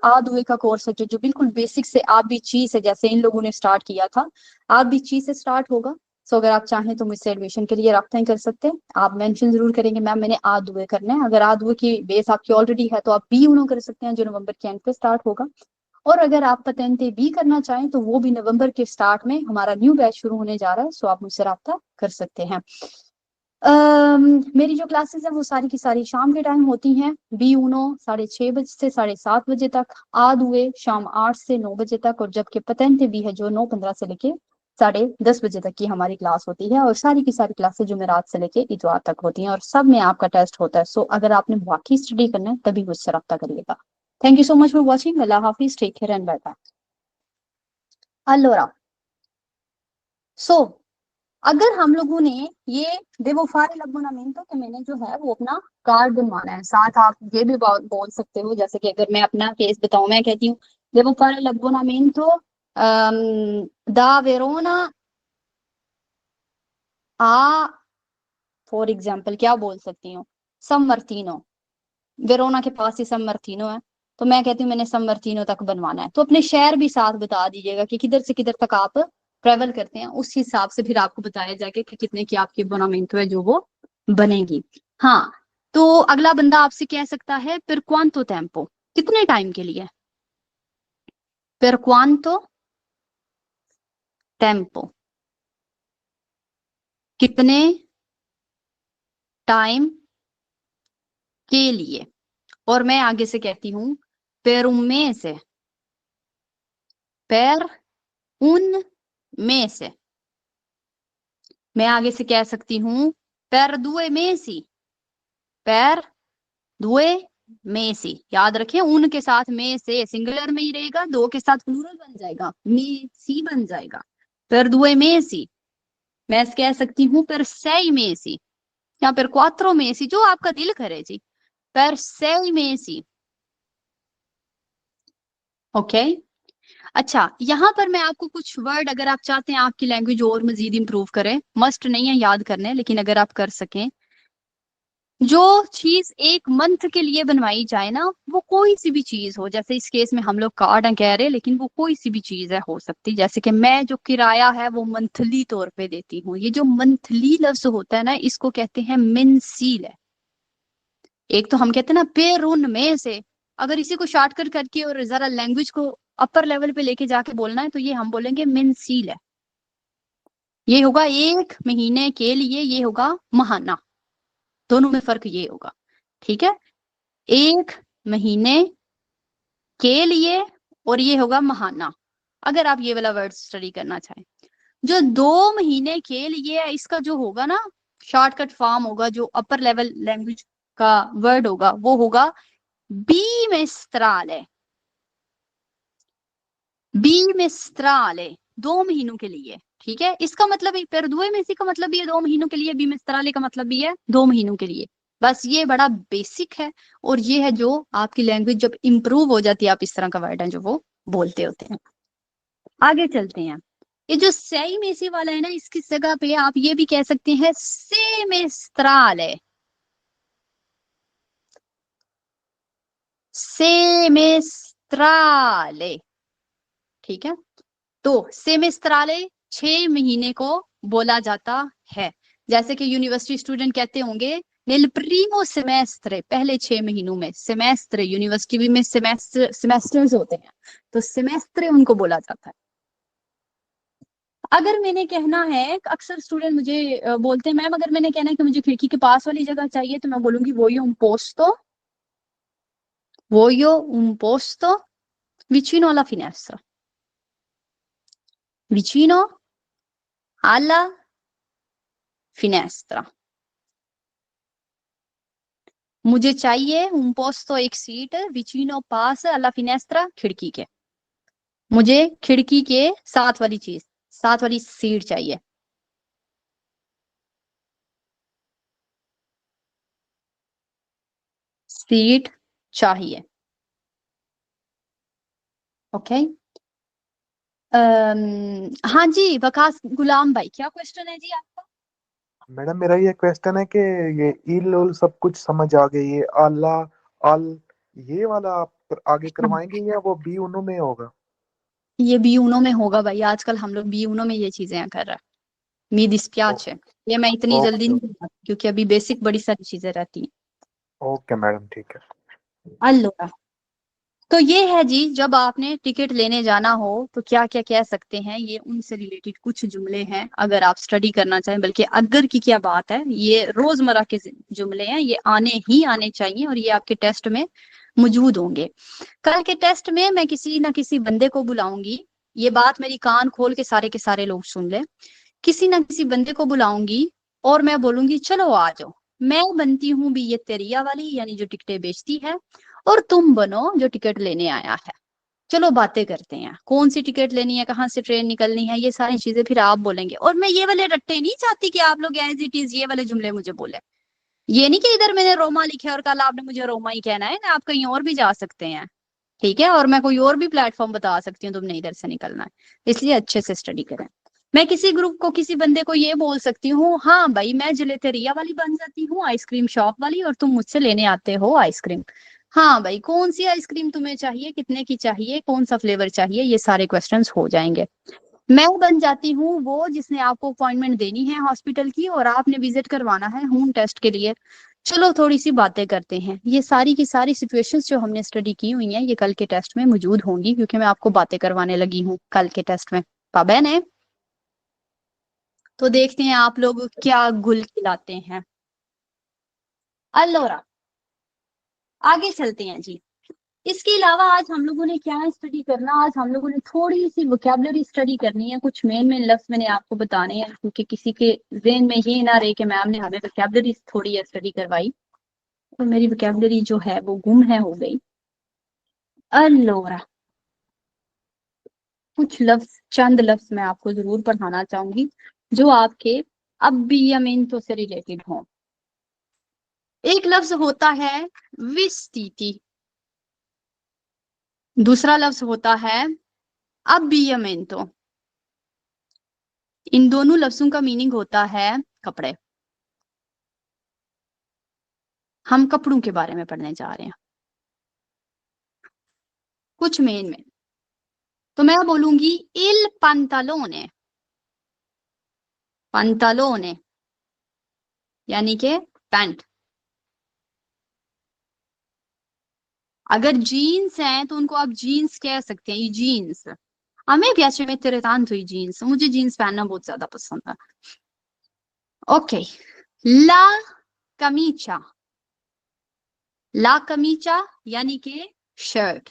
आदुए का कोर्स है, जो बिल्कुल बेसिक से आप भी चीज है, जैसे इन लोगों ने स्टार्ट किया था, आप भी चीज से स्टार्ट होगा। सो अगर आप चाहें तो मुझसे एडमिशन के लिए राब्ता कर सकते हैं। आप मेंशन जरूर करेंगे मैम मैंने आ दुए करना है। अगर आ दुए की बेस आपकी ऑलरेडी है तो आप बी उनो कर सकते हैं, जो नवंबर के एंड पे स्टार्ट होगा। और अगर आप पतेंते बी करना चाहें तो वो भी नवंबर के स्टार्ट में हमारा न्यू बैच शुरू होने जा रहा है, सो आप मुझसे राब्ता कर सकते हैं। मेरी जो क्लासेस है वो सारी की सारी शाम के टाइम होती हैं। बी उनो 6:30 बजे से 7:30 बजे तक, आध हुए शाम 8 से 9 बजे तक, और जबकि पतेंते भी है जो 9:15 से लेके 10:30 बजे तक की हमारी क्लास होती है। और सारी की सारी क्लासेस जुमेरात से लेके इतवार तक होती हैं और सब में आपका टेस्ट होता है। सो अगर आपने वाकई स्टडी करना है तभी मुझसे रब्ता करिएगा। Thank you so much for watching. अल्लाह हाफिज, take care and bye bye. अल्लोरा सो अगर हम लोगों ने ये देवो फारे l'abbonamento कि मैंने जो है वो अपना कार्ड बनवाना है, साथ आप ये भी बोल सकते हो, जैसे कि अगर मैं अपना केस बताऊं, मैं कहती हूँ देवो फारे l'abbonamento da Verona आ, फॉर एग्जाम्पल क्या बोल सकती हूँ, सम मर्तीनो। वेरोना के पास ही सम मर्तीनो है, तो मैं कहती हूँ मैंने सम मर्तीनो तक बनवाना है। तो अपने शहर भी साथ बता दीजिएगा कि किधर से किधर तक आप ट्रेवल करते हैं, उस हिसाब से फिर आपको बताया जाएगा कि कितने की आपकी बोनामेंटो है जो वो बनेगी। हाँ, तो अगला बंदा आपसे कह सकता है पर क्वांतो टेम्पो, कितने टाइम के लिए? पर क्वांतो टेम्पो, कितने टाइम के लिए। और मैं आगे से कहती हूँ पर उनमें से, पर उन में से। मैं आगे से कह सकती हूँ per due mesi, per 2 में से, याद रखें उन के साथ में से सिंगुलर में ही रहेगा, दो के साथ प्लूरल बन जाएगा, में सी बन जाएगा। पर दुए में सी, मैं कह सकती हूँ पर sei mesi या पर 4 mesi, जो आपका दिल करे जी, पर sei mesi। ओके अच्छा, यहाँ पर मैं आपको कुछ वर्ड, अगर आप चाहते हैं आपकी लैंग्वेज और मजीद इंप्रूव करे, मस्ट नहीं है याद करने, लेकिन अगर आप कर सकें, जो चीज एक मंथ के लिए बनवाई जाए ना, वो कोई सी भी चीज हो, जैसे इस केस में हम लोग कार्ड कह रहे हैं, लेकिन वो कोई सी भी चीज है, हो सकती, जैसे कि मैं जो किराया है वो मंथली तौर पे देती हूँ। ये जो मंथली लफ्ज होता है ना, इसको कहते हैं मिनसील है। एक तो हम कहते हैं ना पेरुन में से, अगर इसी को शॉर्टकट करके और जरा लैंग्वेज को अपर लेवल पे लेके जाके बोलना है, तो ये हम बोलेंगे मिनसील है। ये होगा एक महीने के लिए, ये होगा महाना, दोनों में फर्क ये होगा। ठीक है, एक महीने के लिए और ये होगा महाना, अगर आप ये वाला वर्ड स्टडी करना चाहें। जो 2 महीने के लिए है, इसका जो होगा ना शॉर्टकट फॉर्म होगा, जो अपर लेवल लैंग्वेज का वर्ड होगा, वो होगा बिमेस्त्राले। बिमेस्त्राले 2 महीनों के लिए। ठीक है, इसका मतलब पर दुए में का मतलब भी है 2 महीनों के लिए, बिमेस्त्राले का मतलब भी है 2 महीनों के लिए। बस ये बड़ा बेसिक है, और ये है जो आपकी लैंग्वेज जब इंप्रूव हो जाती है, आप इस तरह का वर्ड है जो वो बोलते होते हैं। आगे चलते हैं। ये जो sei mesi वाला है ना, इसकी जगह पे आप ये भी कह सकते हैं semestrale। सेमेस्ट्राले, ठीक है, तो सेमेस्ट्राले 6 महीने को बोला जाता है। जैसे कि यूनिवर्सिटी स्टूडेंट कहते होंगे नेल प्रीमो सेमेस्ट्रे, पहले 6 महीनों में, सेमेस्ट्रे यूनिवर्सिटी भी में सेमेस्टर्स होते हैं, तो सेमेस्ट्रे उनको बोला जाता है। अगर मैंने कहना है, अक्सर स्टूडेंट मुझे बोलते हैं मैम, अगर मैंने कहना है कि मुझे खिड़की के पास वाली जगह चाहिए, तो मैं बोलूंगी voglio un posto, voglio un posto vicino alla finestra, vicino alla finestra। मुझे चाहिए un posto, एक सीट, vicino पास, alla finestra खिड़की के, मुझे खिड़की के साथ वाली चीज, साथ वाली सीट चाहिए। सीट चाहिए। ओके हाँ जी, वकास गुलाम भाई, क्या क्वेश्चन है जी आपका? मैडम मेरा ये क्वेश्चन है कि ये इल उल सब कुछ समझ आ गई, ये आला अल ये वाला आप आगे करवाएंगे या वो बी उनो में होगा? ये बी उनो में होगा भाई, आजकल हम लोग बी उनो में ये चीजें कर रहे हैं। मी दिस्प्याच है, ये मैं इतनी जल्दी ओके नहीं बताती, क्योंकि अभी बेसिक बड़ी सारी चीजें रहती हैं। ओके मैडम ठीक है। अल्लाह, तो ये है जी, जब आपने टिकट लेने जाना हो तो क्या क्या कह सकते हैं, ये उनसे रिलेटेड कुछ जुमले हैं, अगर आप स्टडी करना चाहें। बल्कि अगर की क्या बात है, ये रोजमर्रा के जुमले हैं, ये आने ही आने चाहिए, और ये आपके टेस्ट में मौजूद होंगे। कल के टेस्ट में मैं किसी ना किसी बंदे को बुलाऊंगी, ये बात मेरी कान खोल के सारे लोग सुन ले। किसी ना किसी बंदे को बुलाऊंगी और मैं बोलूंगी चलो आ जाओ, मैं बनती हूँ भी ये तेरिया वाली, यानी जो टिकटें बेचती है, और तुम बनो जो टिकट लेने आया है। चलो बातें करते हैं, कौन सी टिकट लेनी है, कहाँ से ट्रेन निकलनी है, ये सारी चीजें फिर आप बोलेंगे। और मैं ये वाले रट्टे नहीं चाहती कि आप लोग एज इट इज ये वाले जुमले मुझे बोले। ये नहीं कि इधर मैंने रोमा लिखे और कल आपने मुझे रोमा ही कहना है, आप कहीं और भी जा सकते हैं। ठीक है, और मैं कोई और भी प्लेटफॉर्म बता सकती हूँ, तुमने इधर से निकलना है। इसलिए अच्छे से स्टडी करें। मैं किसी ग्रुप को, किसी बंदे को ये बोल सकती हूँ, हाँ भाई मैं जलेतेरिया वाली बन जाती हूँ, आइसक्रीम शॉप वाली, और तुम मुझसे लेने आते हो आइसक्रीम। हाँ भाई, कौन सी आइसक्रीम तुम्हें चाहिए, कितने की चाहिए, कौन सा फ्लेवर चाहिए, ये सारे क्वेश्चंस हो जाएंगे। मैं बन जाती हूँ वो जिसने आपको अपॉइंटमेंट देनी है हॉस्पिटल की, और आपने विजिट करवाना है होम टेस्ट के लिए। चलो थोड़ी सी बातें करते हैं। ये सारी की सारी सिचुएशंस जो हमने स्टडी की हुई हैं, ये कल के टेस्ट में मौजूद होंगी, क्योंकि मैं आपको बातें करवाने लगी हूँ कल के टेस्ट में। पाबैन है, तो देखते हैं आप लोग क्या गुल खिलाते हैं। अल्लोरा, आगे चलते हैं जी। इसके अलावा आज हम लोगों ने क्या स्टडी करना, आज हम लोगों ने थोड़ी सी वोकैबुलरी स्टडी करनी है। कुछ मेन मेन लफ्ज मैंने आपको बताने हैं, क्योंकि किसी के ज़हन में ये ना रहे कि मैम ने हमें वोकैबुलरी थोड़ी स्टडी करवाई। तो मेरी वोकैबुलरी जो है वो गुम है हो गई। अलोरा, कुछ लफ्ज, चंद लफ्ज मैं आपको जरूर पढ़ाना चाहूंगी जो आपके अब्बियमेंटो से रिलेटेड हों। एक लफ्ज होता है विस्तीति, दूसरा लफ्ज होता है अब्बियमेंटो। इन दोनों लफ्जों का मीनिंग होता है कपड़े। हम कपड़ों के बारे में पढ़ने जा रहे हैं, कुछ मेन में। तो मैं बोलूंगी इल पंतालोने, पंतालोने यानी के पैंट। अगर जीन्स हैं तो उनको आप जीन्स कह सकते हैं, ये jeans. A me piace mettere tanto i jeans, मुझे जीन्स पहनना बहुत ज्यादा पसंद है। ओके, ला कमीचा, ला कमीचा यानी के शर्ट।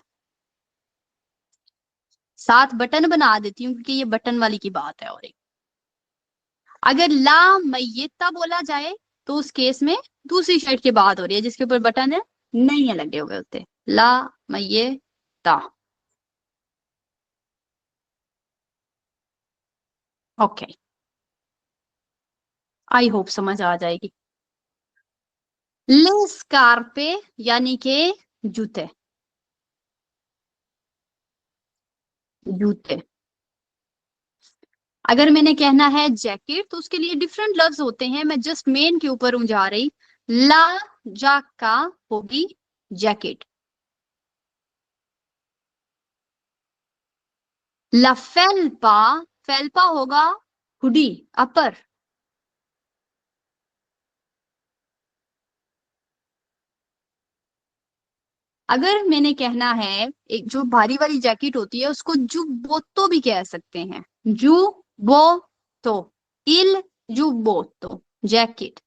साथ बटन बना देती हूँ क्योंकि ये बटन वाली की बात है। और एक अगर ला मैयता बोला जाए तो उस केस में दूसरी शर्ट की बात हो रही है जिसके ऊपर बटन है, नहीं है लगे हुए होते। ला मैयता। ओके, आई होप समझ आ जाएगी। ले स्कारपे यानी के जूते, जूते। अगर मैंने कहना है जैकेट तो उसके लिए डिफरेंट लफ्ज होते हैं, मैं जस्ट मेन के ऊपर हूं जा रही। ला जाका होगी जैकेट, ला फेल्पा, फेल्पा होगा हुडी, अपर। अगर मैंने कहना है एक जो भारी वाली जैकेट होती है उसको जुब्बोतो भी कह सकते हैं, जुब्बोतो, इल जुब्बोतो जैकेट।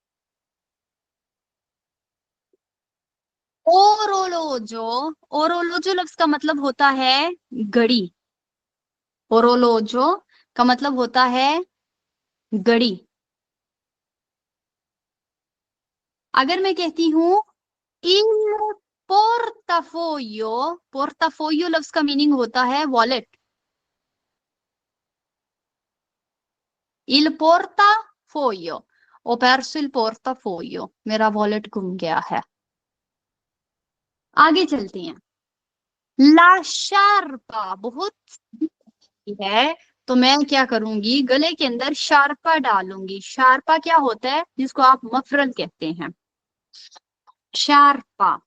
ओरोलोजो, ओरोलोजो लफ्ज का मतलब होता है घड़ी। ओरोलोजो का मतलब होता है घड़ी। अगर मैं कहती हूं il portafoglio, पोर्टाफोलियो लफ्ज का मीनिंग होता है wallet. il portafoglio, ho perso il portafoglio, मेरा वॉलेट गुम गया है। आगे चलती हैं। ला शार्पा बहुत है तो मैं क्या करूंगी, गले के अंदर शार्पा डालूंगी। शार्पा क्या होता है, जिसको आप मफरल कहते हैं, शार्पा।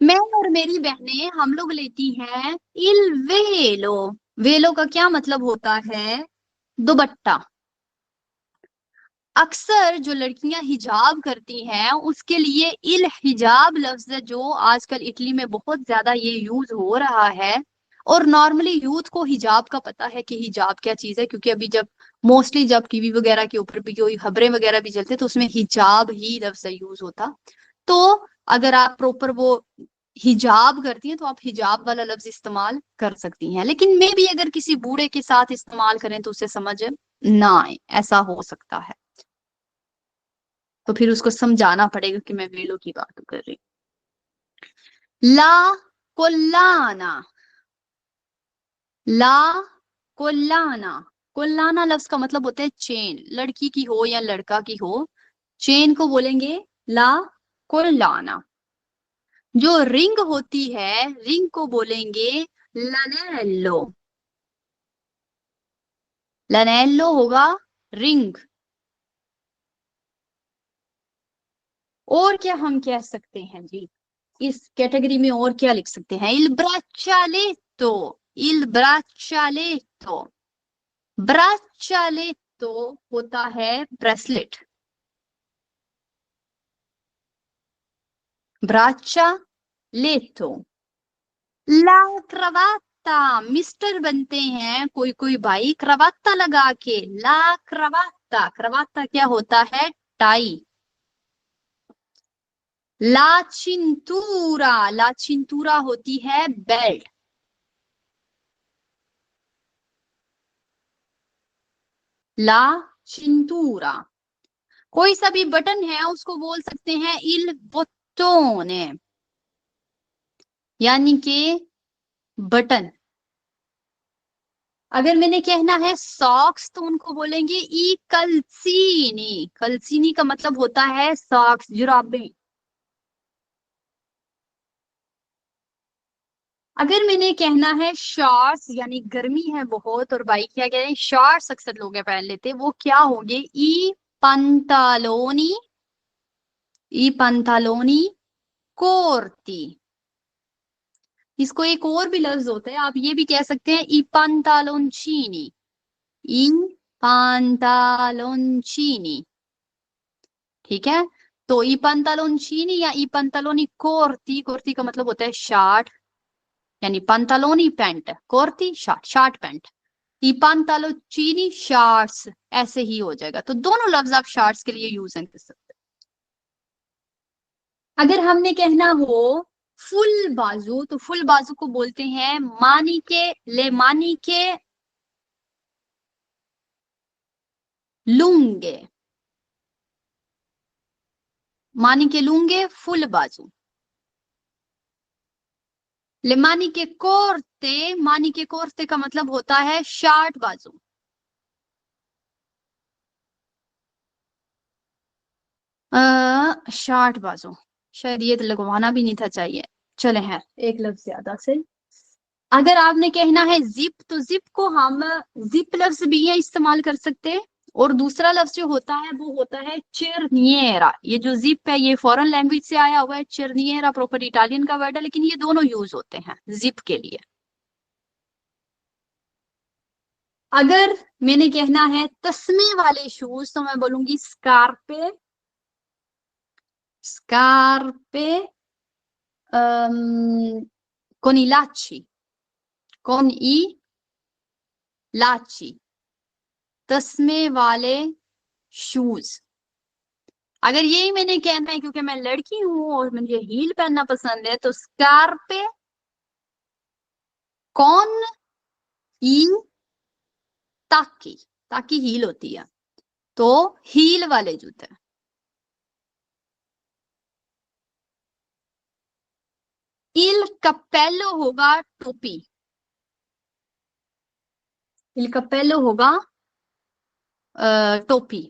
मैं और मेरी बहनें हम लोग लेती हैं इल वेलो। वेलो का क्या मतलब होता है, दुपट्टा। अक्सर जो लड़कियां हिजाब करती हैं उसके लिए इल हिजाब लफ्ज जो आजकल इटली में बहुत ज्यादा ये यूज हो रहा है। और नॉर्मली यूथ को हिजाब का पता है कि हिजाब क्या चीज है, क्योंकि अभी जब मोस्टली जब टीवी वगैरह के ऊपर भी कोई खबरें वगैरह भी चलते तो उसमें हिजाब ही लफ्ज यूज होता। तो अगर आप प्रॉपर वो हिजाब करती हैं तो आप हिजाब वाला लफ्ज इस्तेमाल कर सकती हैं, लेकिन मे भी अगर किसी बूढ़े के साथ इस्तेमाल करें तो उसे समझ ना आए, ऐसा हो सकता है। तो फिर उसको समझाना पड़ेगा कि मैं वेलो की बात कर रही हूँ। ला कोल्लाना, ला कोल्लाना, कोल्लाना लफ्ज का मतलब होता है चेन, लड़की की हो या लड़का की हो, चेन को बोलेंगे ला कोल्लाना। जो रिंग होती है, रिंग को बोलेंगे लनेल्लो, लनेल्लो होगा रिंग। और क्या हम कह सकते हैं जी, इस कैटेगरी में और क्या लिख सकते हैं, इल ब्राचालेतो, इल ब्राचालेतो। ब्राचालेतो होता है ब्रेसलेट, ब्राचालेतो। ला क्रावाता, मिस्टर बनते हैं कोई कोई भाई क्रावाता लगा के, ला क्रावाता, क्रावाता क्या होता है, टाई। ला चिंतूरा, ला चिंतूरा होती है बेल्ट। ला चिंतूरा। कोई सा भी बटन है उसको बोल सकते हैं इल बोटोने, यानी कि बटन। अगर मैंने कहना है सॉक्स तो उनको बोलेंगे ई कलसीनी। कलसीनी का मतलब होता है सॉक्स, जुराबें। अगर मैंने कहना है शॉर्ट्स, यानी गर्मी है बहुत और भाई क्या कह रहे हैं शॉर्ट्स अक्सर लोग पहन लेते, वो क्या होंगे ई पंतालोनी, ई पंतालोनी कोर्ती। इसको एक और भी लफ्ज होता है, आप ये भी कह सकते हैं ई पंतालोंचीनी, ई पंतालोंचीनी। ठीक है, तो ई पंतालोंचीनी या ई पंतालोनी कोर्ती, कोर्ती का मतलब होता है शार्ट, यानी पंतालोनी पैंट, कोर्ती शार्ट, शार्ट पैंट। ई पंतालोंचीनी शार्ट्स, ऐसे ही हो जाएगा। तो दोनों लफ्ज आप शार्ट्स के लिए यूज कर सकते हैं। अगर हमने कहना हो फुल बाजू, तो फुल बाजू को बोलते हैं मानी के, ले मानी के लूंगे, मानी के लूंगे फुल बाजू। ले मानी के कोर्ते, मानी के कोर्ते का मतलब होता है शार्ट बाजू। शार्ट बाजू, शायद ये तो लगवाना भी नहीं था चाहिए। चले हैं एक लफ्ज ज्यादा से। अगर आपने कहना है जिप, तो जिप को हम जिप लफ्ज भी ये इस्तेमाल कर सकते हैं। और दूसरा लफ्ज जो होता है वो होता है चिरनिएरा। ये जो जिप है ये फॉरेन लैंग्वेज से आया हुआ है, चिरनिएरा प्रॉपर इटालियन का वर्ड है, लेकिन ये दोनों यूज होते हैं जिप के लिए। अगर मैंने कहना है तस्मे वाले शूज, तो मैं बोलूंगी स्कारपे, स्कारपे con i lacci, con i lacci, तस्मे वाले शूज। अगर यही मैंने कहना है क्योंकि मैं लड़की हूं और मुझे हील पहनना पसंद है, तो स्कारपे कौन ई ताकी, ताकी हील होती है, तो हील वाले जूते। इल कपेलो होगा टोपी, इल कपेलो होगा टोपी।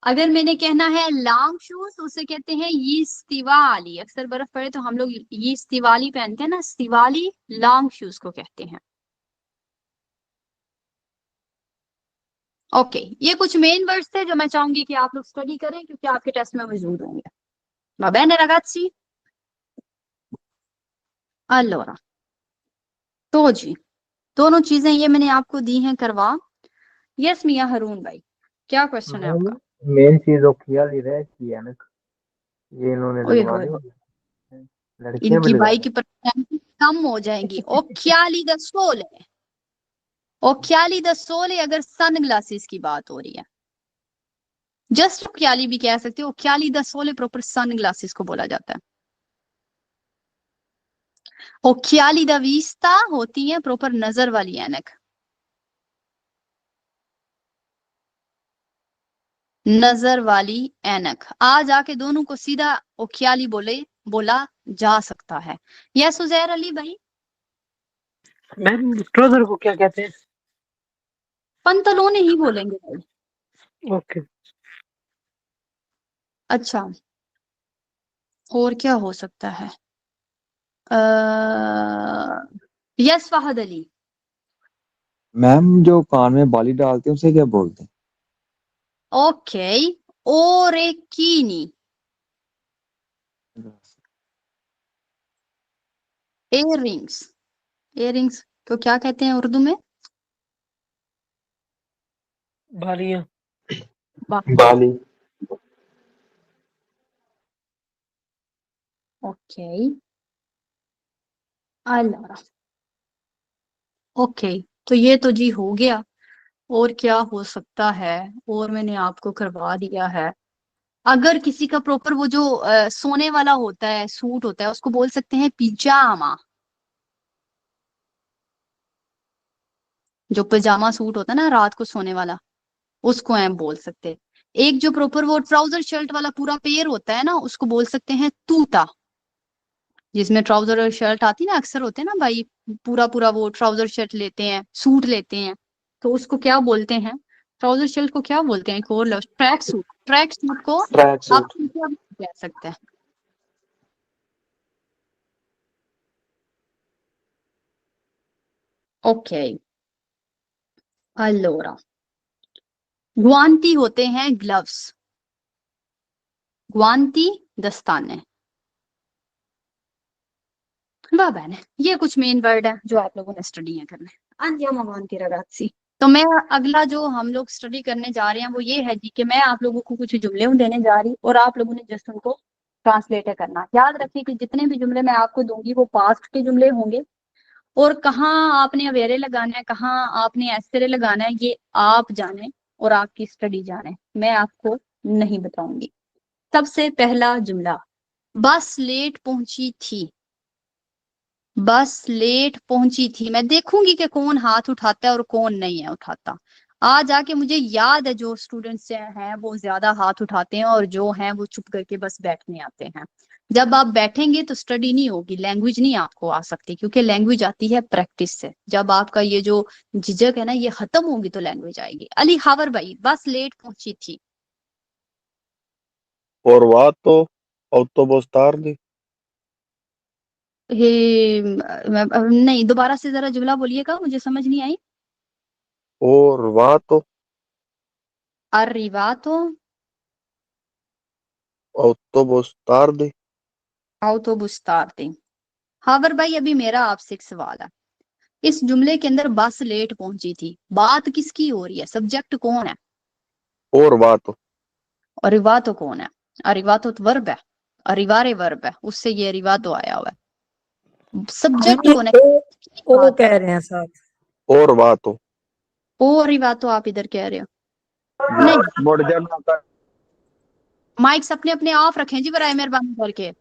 अगर मैंने कहना है लॉन्ग शूज, उसे कहते हैं ये स्तिवाली। अक्सर बर्फ पड़े तो हम लोग ये स्तिवाली पहनते हैं ना, स्तिवाली लॉन्ग शूज को कहते हैं। ओके, ये कुछ मेन वर्ड्स थे जो मैं चाहूंगी कि आप लोग स्टडी करें क्योंकि आपके टेस्ट में मौजूद होंगे। Va bene ragazzi? Allora, तो जी दोनों चीजें ये मैंने आपको दी हैं करवा। यस मियां हरून भाई, क्या क्वेश्चन है आपका? मेन चीज ओखिया ले रहा है कि है ये इन्होंने ओए लगवा होए, दी, लड़कियां भी इनकी लगा बाई दी। की पर्सनैलिटी कम हो जाएगी। ओक्याली द सोले, ओक्याली द सोले अगर सन ग्लासेस की बात हो रही है। जस्ट ओक्याली भी कह सकते हो, ओक्याली the Sole proper sun glasses को बोला जाता है। ओक्याली द विस्ता होती है प्रॉपर नजर वाली ऐनक, नजर वाली ऐनक। आज आके दोनों को सीधा ओक्याली बोला जा सकता है। यस उजैर अली भाई? मैम ट्राउजर को क्या कहते हैं? पंतलोने ही बोलेंगे भाई। ओके। अच्छा, और क्या हो सकता है? यस फहद अली? मैम जो कान में बाली डालते हैं उसे क्या बोलते हैं? ओके, ओरेकिनी, इयररिंग्स, इयररिंग्स को क्या कहते हैं उर्दू में? बालियां। बाली। ओके, अल्लाह। ओके, तो ये तो जी हो गया। और क्या हो सकता है? और मैंने आपको करवा दिया है। अगर किसी का प्रॉपर वो जो सोने वाला होता है, सूट होता है, उसको बोल सकते हैं पिजामा। जो पजामा सूट होता है ना रात को सोने वाला, उसको हम बोल सकते हैं। एक जो प्रॉपर वो ट्राउजर शर्ट वाला पूरा पेयर होता है ना, उसको बोल सकते हैं तूता। जिसमें ट्राउजर और शर्ट आती ना, अक्सर होते हैं ना भाई, पूरा पूरा वो ट्राउजर शर्ट लेते हैं, सूट लेते हैं, तो उसको क्या बोलते हैं? ट्राउजर शर्ट को क्या बोलते हैं? एक और लफ्ज, ट्रैक सूट। ट्रैक सूट को ट्रैक आप सूट। क्या कह सकते हैं? ओके, allora गुआंती होते हैं ग्लव्स। गुआंती दस्ताने। वाह बहन, ये कुछ मेन वर्ड है जो आप लोगों ने स्टडी करना है। Andiamo avanti ragazzi। तो मैं अगला जो हम लोग स्टडी करने जा रहे हैं वो ये है जी कि मैं आप लोगों को कुछ जुमले देने जा रही और आप लोगों ने जस्ट उनको ट्रांसलेट करना। याद रखिए कि जितने भी जुमले मैं आपको दूंगी वो पास्ट के जुमले होंगे, और कहाँ आपने अवेरे लगाना है, कहाँ आपने एस्टेरे लगाना है, ये आप जाने और आपकी स्टडी जाने, मैं आपको नहीं बताऊंगी। सबसे पहला जुमला, बस लेट पहुंची थी। बस लेट पहुंची थी। मैं देखूंगी कि कौन हाथ उठाता है और कौन नहीं है उठाता। आज आके मुझे याद है जो स्टूडेंट्स हैं वो ज्यादा हाथ उठाते हैं और जो हैं वो चुप करके बस बैठने आते हैं। जब आप बैठेंगे तो स्टडी नहीं होगी, लैंग्वेज नहीं आपको आ सकती, क्योंकि लैंग्वेज आती है प्रैक्टिस से। जब आपका ये जो झिझक है ना ये खत्म होगी तो लैंग्वेज आएगी। अली हावर भाई, बस लेट पहुंची थी। Orvato autobus tardi, ये नहीं, दोबारा से जरा जुमला बोलिएगा, मुझे समझ नहीं आई। Orvato arrivato autobus tardi, autobus tardi। हावर भाई, अभी मेरा आपसे एक सवाल है। इस जुमले के अंदर बस लेट पहुंची थी, बात किसकी हो रही है? सब्जेक्ट कौन है? Orvato, अरिवातो कौन है? अरिवातो तो वर्ब है, अरिवारे वर्ब है, उससे ये अरिवातो आया हुआ है। सब्जेक्ट कौन है? ओ बात कह रहे हैं साहब। Orvato, ओ अरिवातो आप इधर कह रहे हो? जी नहीं, मुड़ जाना का माइक्स अपने अपने ऑफ रखें जी बराए मेहरबानी करके।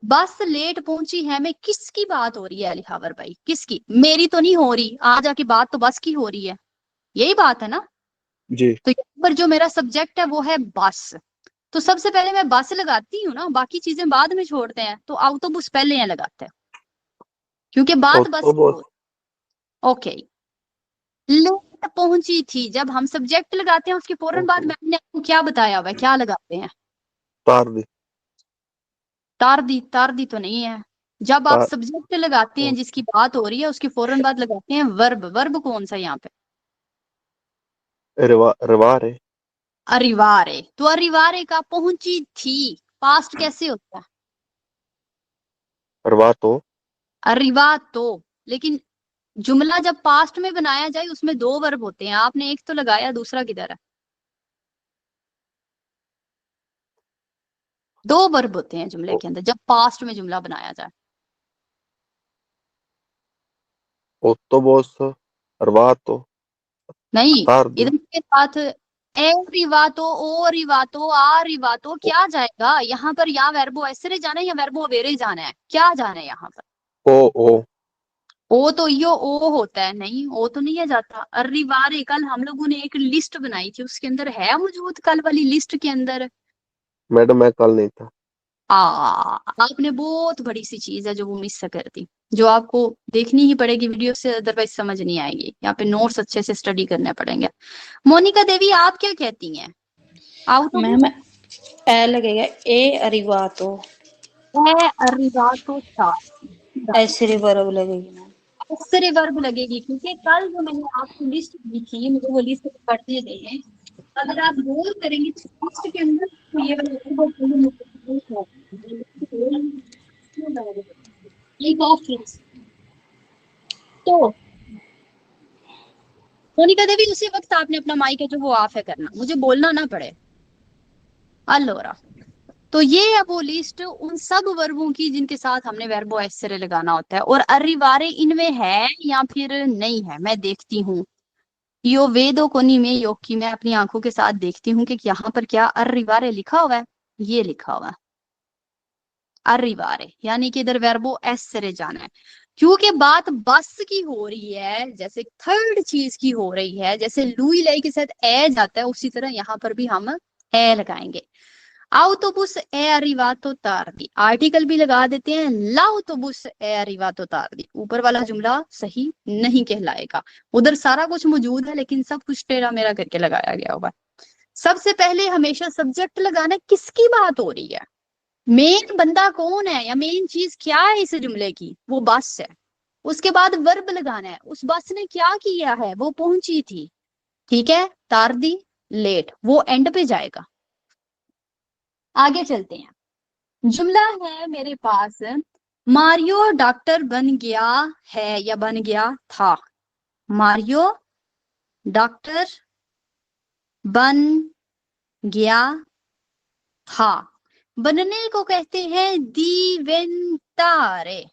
बस लेट पहुंची है में किसकी बात हो रही है अलीहावर भाई? किसकी? मेरी तो नहीं हो रही, आ जाके बात तो बस की हो रही है, यही बात है ना? जी तो यहाँ पर जो मेरा सब्जेक्ट है वो है बस। तो सबसे पहले मैं बस लगाती हूँ ना, बाकी चीजें बाद में छोड़ते हैं, तो ऑटोबस पहले यहाँ लगाते हैं क्योंकि बात बस की autobus हो। ओके, लेट पहुंची थी, जब हम सब्जेक्ट लगाते हैं उसके फौरन बाद मैंने आपको क्या बताया हुआ है, क्या लगाते हैं? tardi, तारदी। तारदी तो नहीं है। जब आप tar, सब्जेक्ट लगाते हैं जिसकी बात हो रही है उसके फौरन बाद लगाते हैं वर्ब। वर्ब कौन सा यहाँ पे? rivare, अरिवारे। तो अरिवारे का पहुंची थी पास्ट कैसे होता है? arrivato, अरिवा तो। लेकिन जुमला जब पास्ट में बनाया जाए उसमें दो वर्ब होते हैं, आपने एक तो लगाया, दूसरा किधर है? दो वर्ब होते हैं जुमले के अंदर जब पास्ट में जुमला बनाया जाए। autobus, arrivato, नहीं, tardi, इधर के साथ ए रिवातो, ओ रिवातो, आ रिवातो क्या जाएगा यहाँ पर? या वर्बो ऐसे जाना है या वर्बो अवेरे जाना है? क्या जाना है यहाँ पर? o, ओ तो यो ओ होता है, नहीं ओ तो नहीं है जाता। अर्रिवारे, कल हम लोगों ने एक लिस्ट बनाई थी, उसके अंदर है मौजूद, कल वाली लिस्ट के अंदर। मैडम मैं कल नहीं था। आपने बहुत बड़ी सी चीज है जो वो मिस कर दी, जो आपको देखनी ही पड़ेगी वीडियो से, अदरवाइज समझ नहीं आएगी। यहाँ पे नोट्स अच्छे से स्टडी करने पड़ेंगे। मोनिका देवी, आप क्या कहती हैं? आउट ऑफ मैम ए लगेगा, ए अरिवातो, अरिवातो था, ऐसे वर्ब लगेगी मैम। अक्सर वर्ब लगेगी, क्योंकि कल जो मैंने आपको लिस्ट दी थी मुझे वो लिस्ट पढ़ने दें। अगर आप गोल करेंगे तो लिस्ट के अंदर तो ये एक ऑप्शन। तो मोनिका देवी, उसी वक्त आपने अपना माइक है जो वो ऑफ है करना, मुझे बोलना ना पड़े। अल्लोरा, तो ये है वो लिस्ट उन सब वर्बों की जिनके साथ हमने वर्बो एसरे लगाना होता है। और अरिवारे इनमें है या फिर नहीं है, मैं देखती हूँ। यो वेदो कोनी में योग की मैं अपनी आंखों के साथ देखती हूँ कि यहाँ पर क्या अरिवारे लिखा हुआ है। ये लिखा हुआ है अरिवारे, यानी कि इधर वर्बो एसरे जाना है। क्योंकि बात बस की हो रही है, जैसे थर्ड चीज की हो रही है, जैसे लुई लाई के साथ ए जाता है उसी तरह यहाँ पर भी हम ए लगाएंगे। autobus è arrivato tardi, आर्टिकल भी लगा देते हैं, l'autobus è arrivato tardi, ऊपर वाला जुमला सही नहीं कहलाएगा। उधर सारा कुछ मौजूद है लेकिन सब कुछ टेढ़ा मेरा करके लगाया गया होगा। सबसे पहले हमेशा सब्जेक्ट लगाना, किसकी बात हो रही है, मेन बंदा कौन है या मेन चीज क्या है इस जुमले की, वो बस है। उसके बाद वर्ब लगाना है, उस बस ने क्या किया है, वो पहुंची थी, ठीक है, तार्दी लेट, वो एंड पे जाएगा। आगे चलते हैं, जुमला है मेरे पास, मारियो डॉक्टर बन गया है या बन गया था। मारियो डॉक्टर बन गया था, बनने को कहते हैं दिवेंतारे,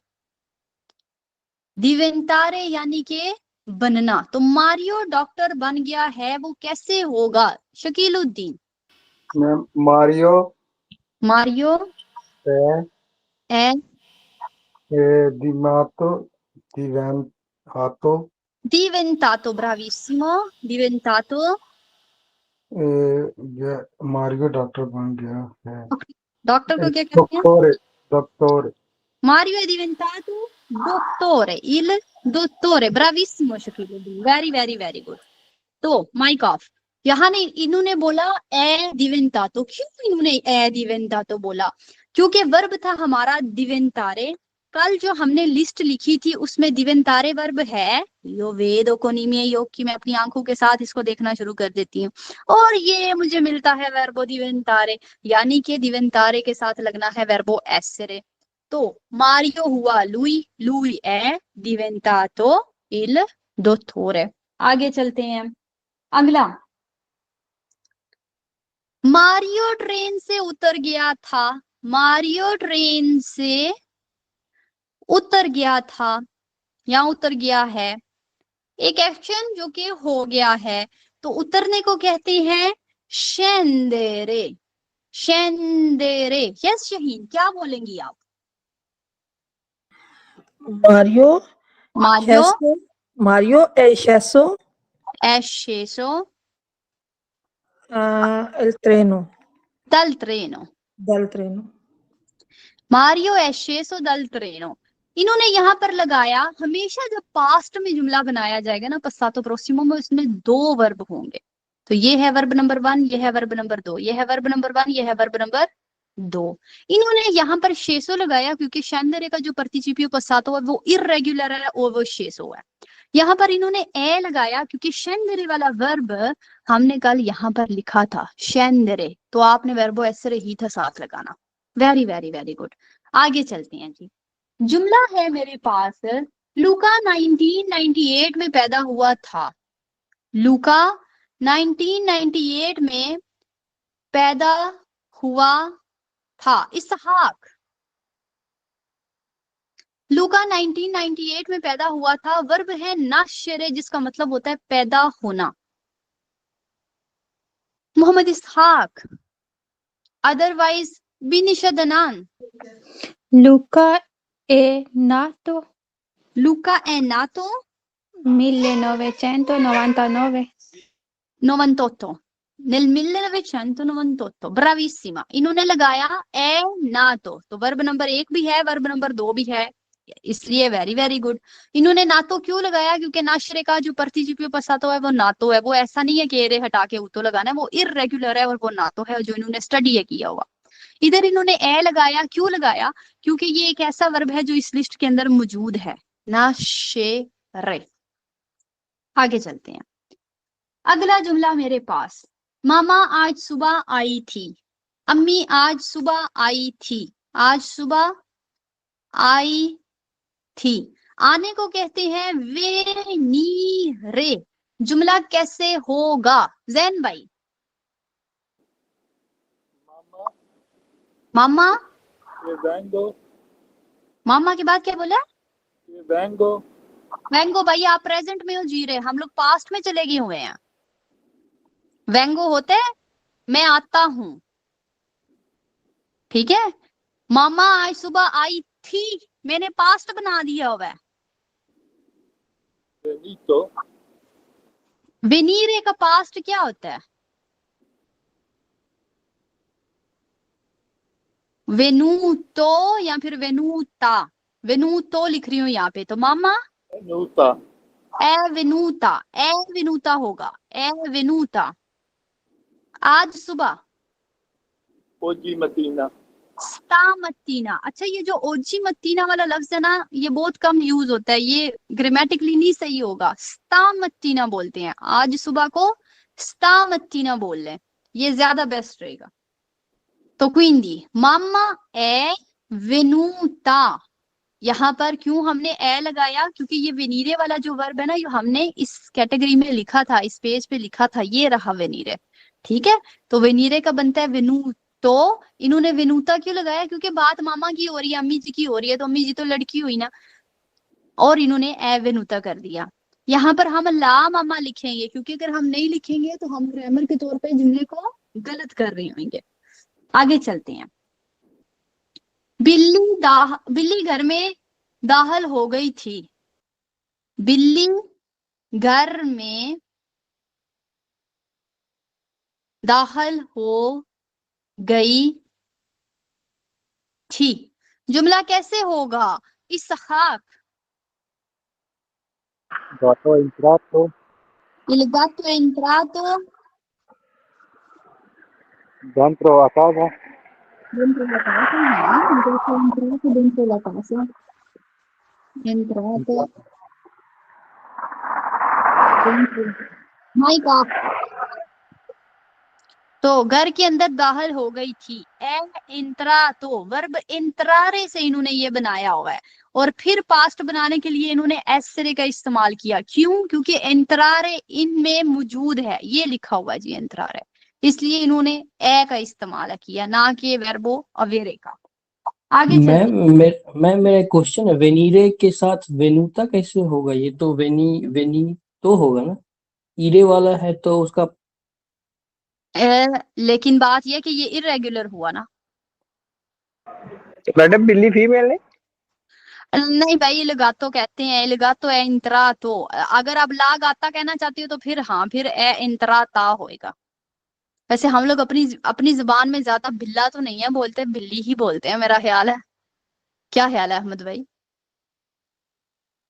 दिवेंतारे यानी के बनना। तो मारियो डॉक्टर बन गया है, वो कैसे होगा Shakeeluddin? Ma'am Mario Mario è è diventato diventato, bravissimo, diventato Mario doctor बन गया है। डॉक्टर को क्या कहते हैं? dottore dottore Mario è diventato dottore, il dottore, bravissimo Shakeeluddin, very very very good. तो माइक ऑफ। यहाँ ने इन्होंने बोला ए diventato, क्यों इन्होंने ए diventato बोला? क्योंकि वर्ब था हमारा diventare, कल जो हमने लिस्ट लिखी थी उसमें diventare वर्ब है, यो वेदो को नीमे योग की, मैं अपनी आंखों के साथ इसको देखना शुरू कर देती हूँ, और ये मुझे मिलता है वर्बो diventare, यानी कि diventare के साथ लगना है वर्बो essere। तो मारियो हुआ Louis, Louis è diventato il dottore। आगे चलते हैं, अगला, मारियो ट्रेन से उतर गया था, मारियो ट्रेन से उतर गया था या उतर गया है, एक एक्शन जो कि हो गया है, तो उतरने को कहते हैं scendere, scendere। यस शहीन, क्या बोलेंगी आप? Mario Mario sceso, Mario è sceso è sceso il treno, dal treno, dal treno। Mario è sceso dal treno। इन्होंने यहाँ पर लगाया, हमेशा जब पास्ट में जुमला बनाया जाएगा ना passato prossimo में, उसमें दो वर्ब होंगे। तो ये है वर्ब नंबर 1, ये है वर्ब नंबर 2, ये है वर्ब नंबर 1, ये है वर्ब नंबर 2। इन्होंने यहाँ पर शेसो लगाया क्योंकि शैंदरे का जो पार्टिसिपियो passato है वो इर्रेगुलर है और वो शेसो है। यहाँ पर इन्होंने ए लगाया क्योंकि शैंदरे वाला वर्ब हमने कल यहाँ पर लिखा था शैंदरे, तो आपने वर्बो एसरे ही था साथ लगाना। Very very very good. आगे चलते हैं जी, जुमला है मेरे पास, लूका 1998 में पैदा हुआ था, लूका 1998 में पैदा हुआ था। इसहाक, लूका 1998 में पैदा हुआ था, वर्ब है नाशरे जिसका मतलब होता है पैदा होना। मोहम्मद इसहाक, otherwise बिनिशा दनान। Luca è nato Luca è nato 1999. 98, nel 1998, bravissima। इन्होंने लगाया è nato, तो वर्ब नंबर 1 भी है, वर्ब नंबर 2 भी है, इसलिए वेरी वेरी गुड। इन्होंने नातो क्यों लगाया? क्योंकि नाशरे का जो पार्टिसिपियो passato है वो नातो है, वो ऐसा नहीं है कि एरे हटा के उतो लगाना है, वो इर्रेगुलर है और वो नातो है जो इन्होंने स्टडी है किया हुआ। इधर इन्होंने ए लगाया, क्यों लगाया? क्योंकि ये एक ऐसा वर्ब है जो इस लिस्ट के अंदर मौजूद है, नाशरे। आगे चलते हैं, अगला जुमला मेरे पास, मामा आज सुबह आई थी, अम्मी आज सुबह आई थी, आज सुबह आई थी, आने को कहते हैं वेनीरे। जुमला कैसे होगा जैन भाई? मामा, मामा के बाद क्या बोला? वेंगो वेंगो भाई आप प्रेजेंट में हो जी रहे, हम लोग पास्ट में चले गए हुए हैं। वेंगो होते मैं आता हूं, ठीक है। मामा आज सुबह आई थी, मैंने पास्ट बना दिया हुआ है, Benito, वेनीरे का पास्ट क्या होता है? वेनूतो या फिर वेनूता? वेनूतो लिख रही हूँ यहाँ पे, तो मामा Venuta, ए वेनूता होगा, ए वेनूता। आज सुबह oggi mattina, स्टामत्तीना। अच्छा, ये जो ओजी मत्तीना वाला लफ्ज है ना, ये बहुत कम यूज होता है, ये ग्रामेटिकली नहीं सही होगा, स्टामत्तीना बोलते हैं। आज सुबह को स्टामत्तीना बोल लें, ये ज्यादा बेस्ट रहेगा। तो क्विंडी मामा ए वेनूता, यहाँ पर क्यों हमने ए लगाया? क्योंकि ये वेनीरे वाला जो वर्ब है ना, ये हमने इस कैटेगरी में लिखा था, इस पेज पे लिखा था, ये रहा वेनीरे। ठीक है, तो वेनीरे का बनता है वेनू। तो इन्होंने वेनूता क्यों लगाया? क्योंकि बात मामा की हो रही है, अम्मी जी की हो रही है, तो अम्मी जी तो लड़की हुई ना, और इन्होंने ए वेनूता कर दिया। यहाँ पर हम ला मामा लिखेंगे, क्योंकि अगर हम नहीं लिखेंगे तो हम ग्रामर के तौर पे जुमले को गलत कर रहे होंगे। आगे चलते हैं। बिल्ली घर में दाखिल हो गई थी। बिल्ली घर में दाखिल हो गई थी। जुमला कैसे होगा? इसहाक Gato entrato, il gatto è entrato dentro a casa, dentro la casa, no? Il gatto è entrato dentro la casa. È entrato dentro. Mic off. तो घर के अंदर दाखिल हो गई थी। ए इंत्रा, तो वर्ब इंत्रारे से इन्होंने ये बनाया हुआ है, और फिर पास्ट बनाने के लिए इन्होंने एसरे का इस्तेमाल किया। क्यों? क्योंकि इंत्रारे इनमें मौजूद है, ये लिखा हुआ है जी इंत्रारे, इसलिए इन्होंने ए का इस्तेमाल किया, ना कि वर्बो अवेरे का। आगे चलते मैम मेरा क्वेश्चन है, वेनीरे के साथ वेनुता कैसे होगा? ये तो वेनी तो होगा ना, ईरे वाला है तो उसका। लेकिन बात यह कि ये इरेगुलर हुआ ना। मैडम बिल्ली फीमेल है। नहीं भाई, इलगातो कहते हैं, इलगातो है इंतरा। तो अगर आप ला गाता कहना चाहती हो तो फिर हाँ, फिर ए इंतरा ता होएगा। वैसे हम लोग अपनी अपनी जुबान में ज्यादा बिल्ला तो नहीं है बोलते, बिल्ली ही बोलते हैं, मेरा ख्याल है। क्या ख्याल है अहमद भाई?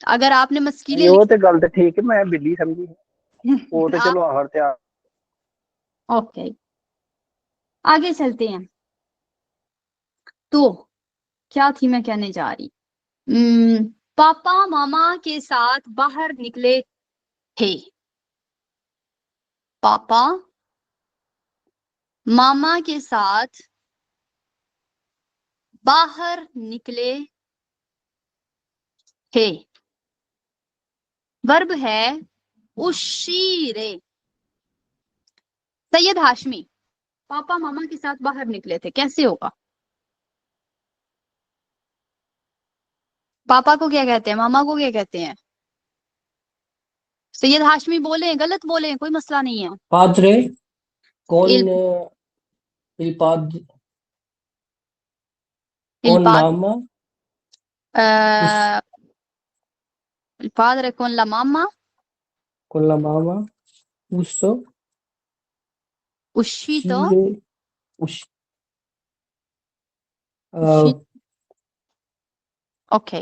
अगर आपने मस्कीले वो तो गल तो ठीक है, मैं बिल्ली समझी, वो तो चलो हर त्यार। ओके, आगे चलते हैं। तो क्या थी मैं कहने जा रही? पापा मामा के साथ बाहर निकले थे। पापा मामा के साथ बाहर निकले थे। वर्ब है उशीरे। सैयद हाशमी, पापा मामा के साथ बाहर निकले थे, कैसे होगा? पापा को क्या कहते हैं, मामा को क्या कहते हैं? सैयद हाशमी बोले, गलत बोले, कोई मसला नहीं है। पाद्रे कौन इल, कौन इल्पाद मामा il padre con la mamma con la mamma uscito uscito usci- okay,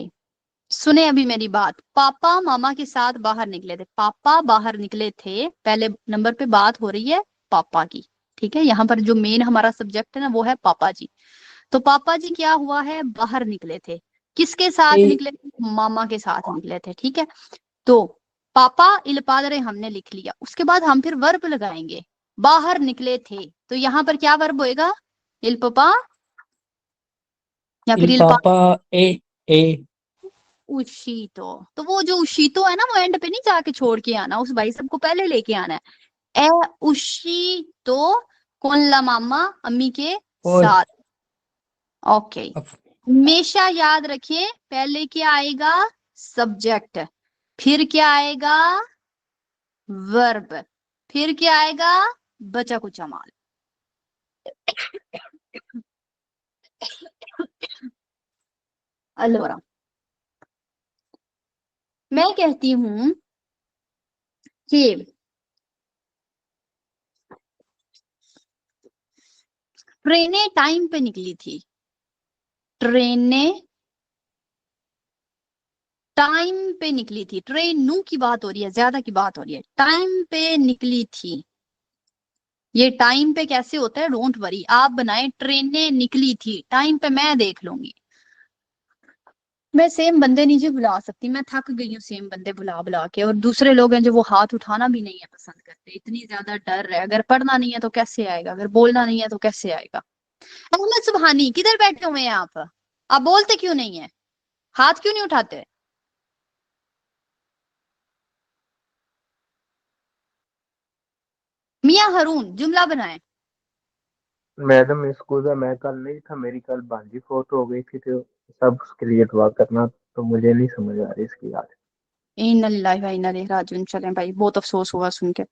सुने अभी मेरी बात। पापा मामा के साथ बाहर निकले थे। पापा बाहर निकले थे, पहले नंबर पे बात हो रही है पापा की। ठीक है, यहाँ पर जो मेन हमारा सब्जेक्ट है ना, वो है पापा जी। तो पापा जी क्या हुआ है, बाहर निकले थे। किसके साथ निकले थे? मामा के साथ निकले थे। ठीक है, तो पापा इल पादरे हमने लिख लिया, उसके बाद हम फिर वर्ब लगाएंगे। बाहर निकले थे, तो यहाँ पर क्या वर्ब होएगा? इल पापा या फिर il इल papa e उशीतो। तो वो जो उशीतो है ना, वो एंड पे नहीं जाके छोड़ के आना, उस भाई सबको पहले लेके आना है। ए उशीतो कौन ला मामा, अम्मी के साथ। ओके, हमेशा याद रखिए, पहले क्या आएगा? सब्जेक्ट, फिर क्या आएगा? वर्ब, फिर क्या आएगा? बचा कुचा माल। अल्लाह, मैं कहती हूँ कि ट्रेनें टाइम पे निकली थी। ट्रेनें टाइम पे निकली थी। ट्रेनों की बात हो रही है, ज्यादा की बात हो रही है। टाइम पे निकली थी। ये टाइम पे कैसे होता है, डोंट वरी, आप बनाए ट्रेनें निकली थी। टाइम पे मैं देख लूंगी। मैं सेम बंदे नहीं जी बुला सकती, मैं थक गई हूँ सेम बंदे बुला बुला के। और दूसरे लोग हैं जो वो हाथ उठाना भी नहीं है पसंद करते, इतनी ज्यादा डर है। अगर पढ़ना नहीं है तो कैसे आएगा, अगर बोलना नहीं है तो कैसे आएगा। अहमद सुबहानी किधर बैठे हुए हैं आप बोलते क्यों नहीं है, हाथ क्यों नहीं उठाते? मियां रून जुमला बनाए। मैडम स्कूल में मैं कल नहीं था, मेरी कल भांजी फोट हो गई थी, तो सब उसके लिए दुआ करना। तो मुझे नहीं समझ आ रही इसकी आज। इन्ना लिल्लाहि व इन्ना इलैहि राजिऊन। चलें भाई, बहुत अफसोस हुआ सुन के।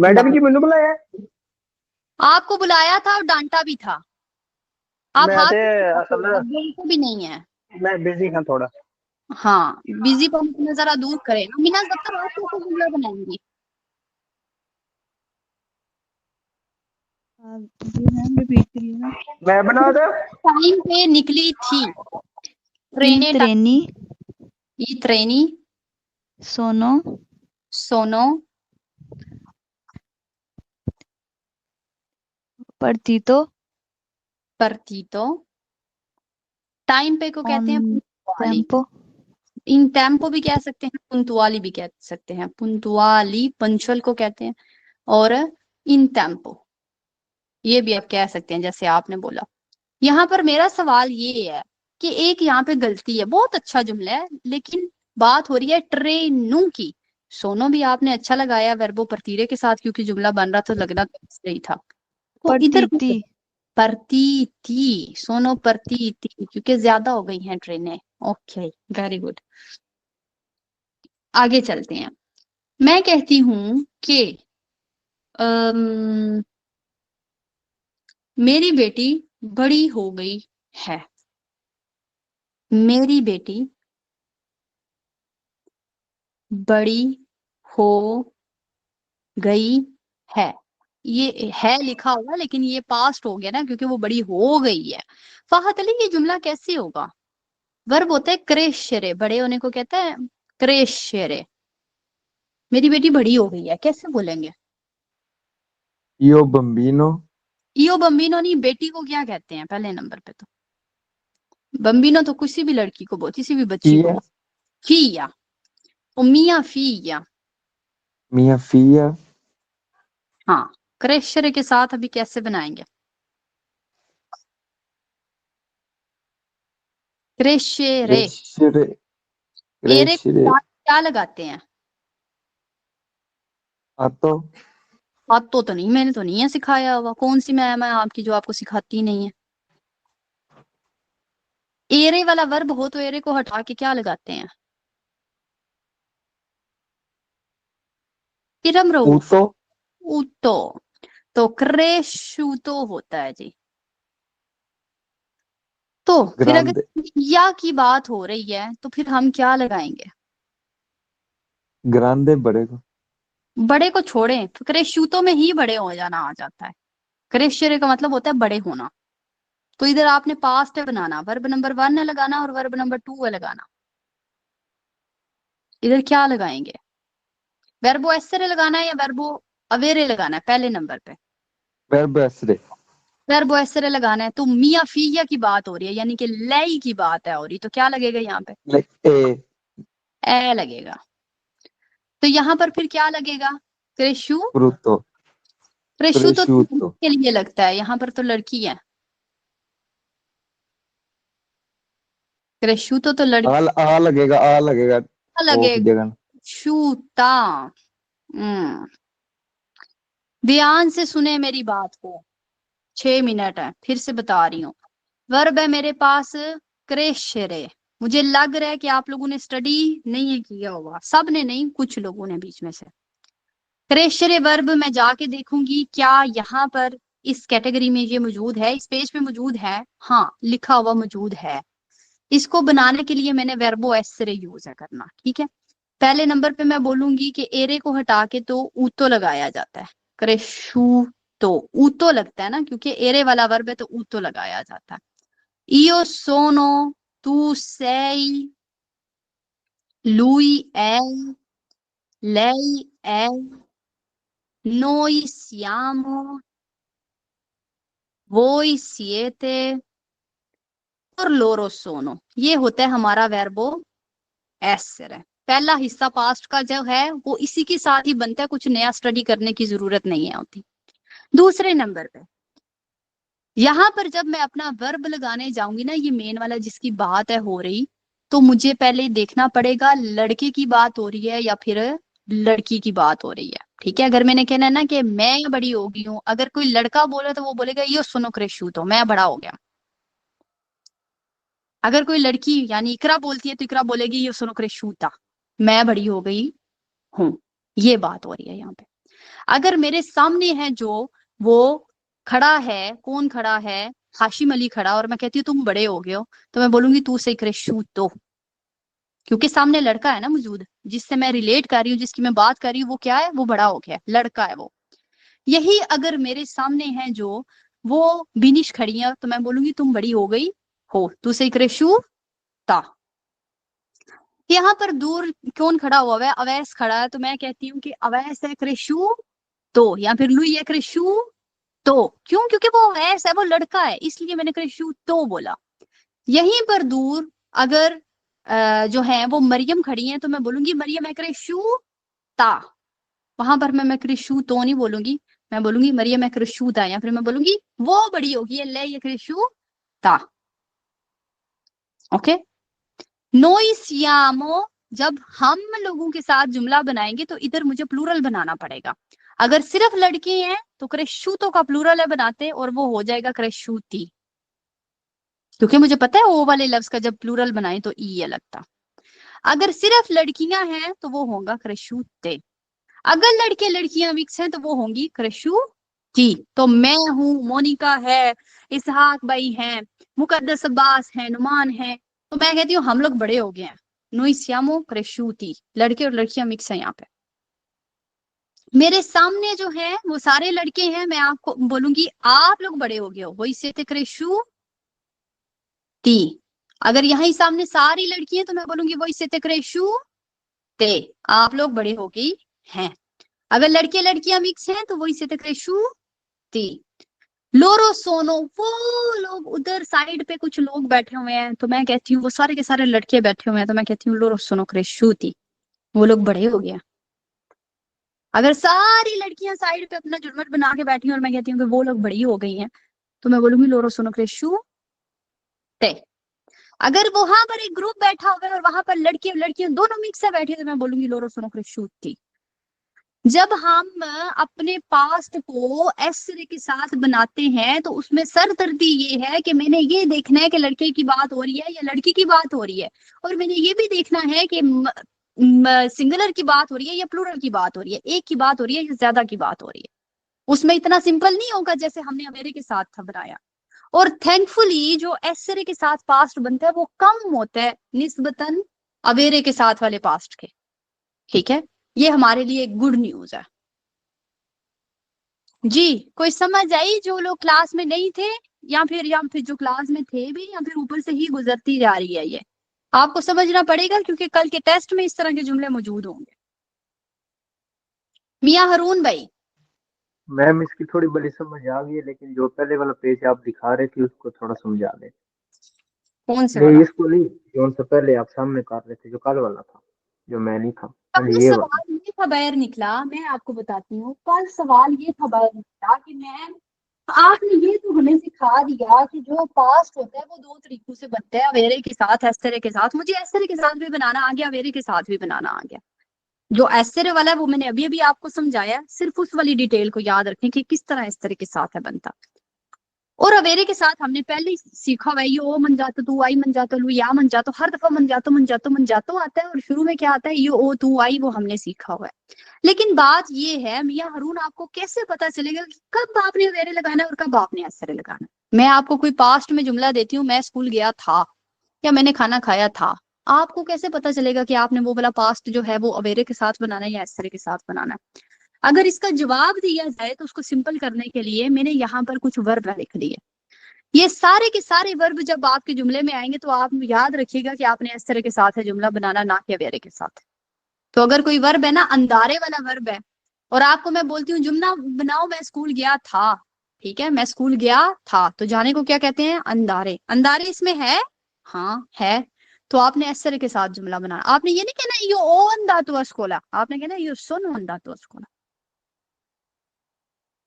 मैडम जी मैंने बुलाया, आपको बुलाया था और डांटा भी था। आप मैं हाथ ते असल आप बोलते भी नहीं है। मैं बिजी था थोड़ा। हाँ, बिजी को जरा दूर करें ना। बिना जब तक आप कैसे जुमला बनाएंगी? जी मैम रिपीट करिए ना। मैं बना दे। टाइम पे निकली थी ई ट्रेनें। ट्रेनी ई ट्रेनी सोनो सोनो partito partito। टाइम पे को कहते हैं con पुंतुआली। tempo इन टेम्पो भी कह सकते हैं, पुंतुआली भी कह सकते हैं। पुंतुआली पंचुअल को कहते हैं, और इन टेम्पो ये भी आप कह सकते हैं जैसे आपने बोला। यहाँ पर मेरा सवाल ये है कि एक यहाँ पे गलती है। बहुत अच्छा जुमला है, लेकिन बात हो रही है ट्रेनों की। सोनो भी आपने अच्छा लगाया वर्बो पर्तीरे के साथ, क्योंकि जुमला बन रहा था, लगना तो सही था। तो इधर partiti प्रतीति, सोनो प्रतीति, क्योंकि ज्यादा हो गई हैं ट्रेनें। Okay, very good. आगे चलते हैं। मैं कहती हूं कि मेरी बेटी बड़ी हो गई है। मेरी बेटी बड़ी हो गई है। ये है लिखा होगा, लेकिन ये पास्ट हो गया ना, क्योंकि वो बड़ी हो गई है। फाहत अली, ये जुमला कैसे होगा? वर्ब होता है क्रेशरे, बड़े होने को कहता है क्रेशरे। मेरी बेटी बड़ी हो गई है, कैसे बोलेंगे? io bambino इयो बम्बिनो नहीं, बेटी को क्या कहते हैं पहले नंबर पे? तो बम्बिनो तो किसी भी लड़की को बोल, किसी भी बच्ची को figlia बोल। फिया, ओ मिया फिया। mia figlia हाँ, क्रेशरे के साथ अभी कैसे बनाएंगे? क्रेशरे। crescere एरे के crescere साथ क्या लगाते हैं? atto आपको तो नहीं, मैंने तो नहीं है सिखाया हुआ। कौन सी मैम है आपकी जो आपको सिखाती ही नहीं है? एरे वाला वर्ब हो तो एरे को हटा के क्या लगाते हैं? इरम रऊफ। utto उतो। तो क्रेशुतो होता है जी। तो फिर grande अगर या की बात हो रही है तो फिर हम क्या लगाएंगे? grande बड़े को बड़े को छोड़ें, तो क्रेशुतो में ही बड़े हो जाना आ जाता है। क्रेशरे का मतलब होता है बड़े होना। तो इधर आपने पास्ट है बनाना, वर्ब नंबर 1 है लगाना और वर्ब नंबर 2 है लगाना। इधर क्या लगाएंगे? वर्बो एसरे लगाना है या वर्बो अवेरे लगाना है पहले नंबर पे? verbo essere वर्बो एसरे लगाना है। तो मिया फिया की बात हो रही है, यानी कि लई की बात है हो रही, तो क्या लगेगा यहाँ पे? ए लगेगा। तो यहाँ पर फिर क्या लगेगा? क्रेशु। frutto क्रेशु तो prosciutto के लिए लगता है, यहाँ पर तो लड़की है। क्रेशु तो लड़की आ लगेगा ओ की लगेगा। जगह शूता। ध्यान से सुने मेरी बात को। 6 मिनट है, फिर से बता रही हूँ। वर्ब है मेरे पास क्रेशरे। मुझे लग रहा है कि आप लोगों ने स्टडी नहीं किया होगा, सब ने नहीं, कुछ लोगों ने बीच में से। क्रेशरे वर्ब मैं जाके देखूंगी क्या यहाँ पर इस कैटेगरी में ये मौजूद है, इस पेज पे मौजूद है। हाँ, लिखा हुआ मौजूद है। इसको बनाने के लिए मैंने वर्बो एसरे यूज है करना, ठीक है। पहले नंबर पे मैं बोलूंगी कि एरे को हटा के तो ऊतो लगाया जाता है, क्रेशूतो, ऊतो लगता है ना, क्योंकि एरे वाला वर्ब है तो ऊतो लगाया जाता है। Io sono, tu sei, lui è, lei è, noi siamo, voi siete और loro sono। ये होता है हमारा वर्बो एसर है। पहला हिस्सा पास्ट का जो है वो इसी के साथ ही बनता है, कुछ नया स्टडी करने की जरूरत नहीं है होती। दूसरे नंबर पे यहाँ पर जब मैं अपना वर्ब लगाने जाऊंगी ना, ये मेन वाला जिसकी बात है हो रही, तो मुझे पहले देखना पड़ेगा लड़के की बात हो रही है या फिर लड़की की बात हो रही है। ठीक है, अगर मैंने कहना है ना कि मैं बड़ी हो गई हूँ, अगर कोई लड़का बोले तो वो बोलेगा यो सुनो क्रेशूतो, मैं बड़ा हो गया। अगर कोई लड़की यानी इकरा बोलती है तो इकरा बोलेगी यो सुनो क्रेशूता, मैं बड़ी हो गई हूँ। ये बात हो रही है यहाँ पे। अगर मेरे सामने है जो वो खड़ा है, कौन खड़ा है, हाशिम अली खड़ा, और मैं कहती हूँ तुम बड़े हो गए हो, तो मैं बोलूंगी तू से क्रेशूतो, क्योंकि सामने लड़का है ना मौजूद, जिससे मैं रिलेट कर रही हूँ, जिसकी मैं बात कर रही हूँ, वो क्या है, वो बड़ा हो गया, लड़का है वो। यही अगर मेरे सामने है जो वो बिनिश खड़ी है, तो मैं बोलूंगी तुम बड़ी हो गई हो, तू से क्रेशूता। यहाँ पर दूर कौन खड़ा हुआ है, अवैस खड़ा है, तो मैं कहती हूँ कि अवैस है क्रेशू तो, या फिर लुई है क्रेशू तो। क्यों? क्योंकि वो अवैस है, वो लड़का है, इसलिए मैंने क्रेशू तो बोला। यहीं पर दूर अगर जो है वो मरियम खड़ी है, तो मैं बोलूंगी मरियम है क्रेशू ता। वहां पर मैं क्रेशू तो नहीं बोलूंगी, मैं बोलूंगी मरियम है क्रेशू ता, या फिर मैं बोलूंगी वो बड़ी होगी, ले ये क्रेशू ता। ओके। नोई सियामो, जब हम लोगों के साथ जुमला बनाएंगे तो इधर मुझे प्लूरल बनाना पड़ेगा। अगर सिर्फ लड़के हैं तो क्रेशूतो का प्लूरल है बनाते, और वो हो जाएगा क्रेशूती, क्योंकि मुझे पता है ओ वाले लफ्ज का जब प्लूरल बनाए तो ई है लगता। अगर सिर्फ लड़कियां हैं तो वो होगा क्रेशूते। अगर लड़के लड़कियां मिक्स हैं तो वो होंगी क्रेशूती। तो मैं हूँ, मोनिका है, इसहाक भाई है, मुकद्दस अब्बास है, नुमान है, तो मैं कहती हूँ हम लोग बड़े हो गए हैं। नोई सियामो क्रेशूती, लड़के और लड़कियां मिक्स हैं यहाँ पे। मेरे सामने जो है वो सारे लड़के हैं, मैं आपको बोलूंगी आप लोग बड़े हो गए हो, वही से क्रेशूती। अगर यहाँ सामने सारी लड़की हैं तो मैं बोलूंगी वही से क्रेशूते, आप लोग बड़े हो गई हैं। अगर लड़के लड़कियां मिक्स हैं तो वही से क्रेशूती। लोरो सोनो, वो लोग उधर साइड पे कुछ लोग बैठे हुए हैं, तो मैं कहती हूँ वो सारे के सारे लड़के बैठे हुए हैं, तो मैं कहती हूँ लोरो सोनो क्रेशूती, वो लोग बड़े हो गए। अगर सारी लड़कियां साइड पे अपना जुड़मट बना के बैठी हैं और मैं कहती हूँ कि वो लोग बड़ी हो गई हैं, तो मैं बोलूंगी लोरो सोनो क्रेशूते। अगर वहां पर एक ग्रुप बैठा हुआ है और वहां पर लड़के और लड़कियां दोनों मिक्स है बैठी, तो मैं बोलूंगी लोरो सोनो क्रेशूती। जब हम अपने पास्ट को एसरे के साथ बनाते हैं तो उसमें सरदर्दी ये है कि मैंने ये देखना है कि लड़के की बात हो रही है या लड़की की बात हो रही है, और मैंने ये भी देखना है कि सिंगुलर की बात हो रही है या प्लूरल की बात हो रही है, एक की बात हो रही है या ज्यादा की बात हो रही है। उसमें इतना सिंपल नहीं होगा जैसे हमने अवेरे के साथ था बनाया। और थैंकफुली जो एसरे के साथ पास्ट बनता है वो कम होता है निस्बतन अवेरे के साथ वाले पास्ट के। ठीक है, ये हमारे लिए एक गुड न्यूज है जी। कोई समझ आई जो लोग क्लास में नहीं थे, या फिर जो क्लास में थे भी, या फिर ऊपर से ही गुजरती जा रही है? ये आपको समझना पड़ेगा क्योंकि कल के टेस्ट में इस तरह के जुमले मौजूद होंगे। मियां हरून भाई, मैम इसकी थोड़ी बड़ी समझ आ गई है, लेकिन जो पहले वाला पेज आप दिखा रहे थे उसको थोड़ा समझा दे। कौन से नहीं वाला? इसको नहीं, जो उनसे पहले आप सामने कर रहे थे, जो कल वाला था, जो मैं नहीं था। कल ये वाला सवाल ये था बाहर निकला, मैं आपको बताती हूँ, कल सवाल ये था बाहर निकला कि मैम आपने ये तो हमें सिखा दिया कि जो पास्ट होता है वो दो तरीकों से बनता है, अवेरे के साथ, एस्टेरे के साथ। मुझे एस्टेरे के साथ भी बनाना आ गया, अवेरे के साथ भी बनाना आ गया। जो एस्टेरे वाला है वो मैंने अभी अभी आपको समझाया, सिर्फ उस वाली डिटेल को याद रखें कि किस तरह एस्टेरे के साथ है बनता। और अवेरे के साथ हमने पहले ही सीखा हुआ है, ये ओ मन जातो, तू आई मन जातो, लू या मन जातो, हर दफा मन जातो आता है, और शुरू में क्या आता है, ये ओ तू आई, वो हमने सीखा हुआ है। लेकिन बात ये है मियां हरून, आपको कैसे पता चलेगा कि कब आपने अवेरे लगाना है और कब आपने एस्टेरे लगाना है? मैं आपको कोई पास्ट में जुमला देती हूँ, मैं स्कूल गया था या मैंने खाना खाया था, आपको कैसे पता चलेगा कि आपने वो वाला पास्ट जो है वो अवेरे के साथ बनाना है या एसरे के साथ बनाना है? अगर इसका जवाब दिया जाए तो उसको सिंपल करने के लिए मैंने यहाँ पर कुछ वर्ब लिख दिए। ये सारे के सारे वर्ब जब आपके जुमले में आएंगे तो आप याद रखिएगा कि आपने इस तरह के साथ है जुमला बनाना, ना कि अवेरे के साथ। तो अगर कोई वर्ब है ना, अंदारे वाला वर्ब है, और आपको मैं बोलती हूँ जुमला बनाओ मैं स्कूल गया था, ठीक है, मैं स्कूल गया था, तो जाने को क्या कहते हैं? अंदारे। अंदारे इसमें है, हाँ है, तो आपने इस तरह के साथ जुमला बनाना। आपने ये नहीं कहना यो ओ अंदातो a scuola, आपने कहना यो sono andato a scuola,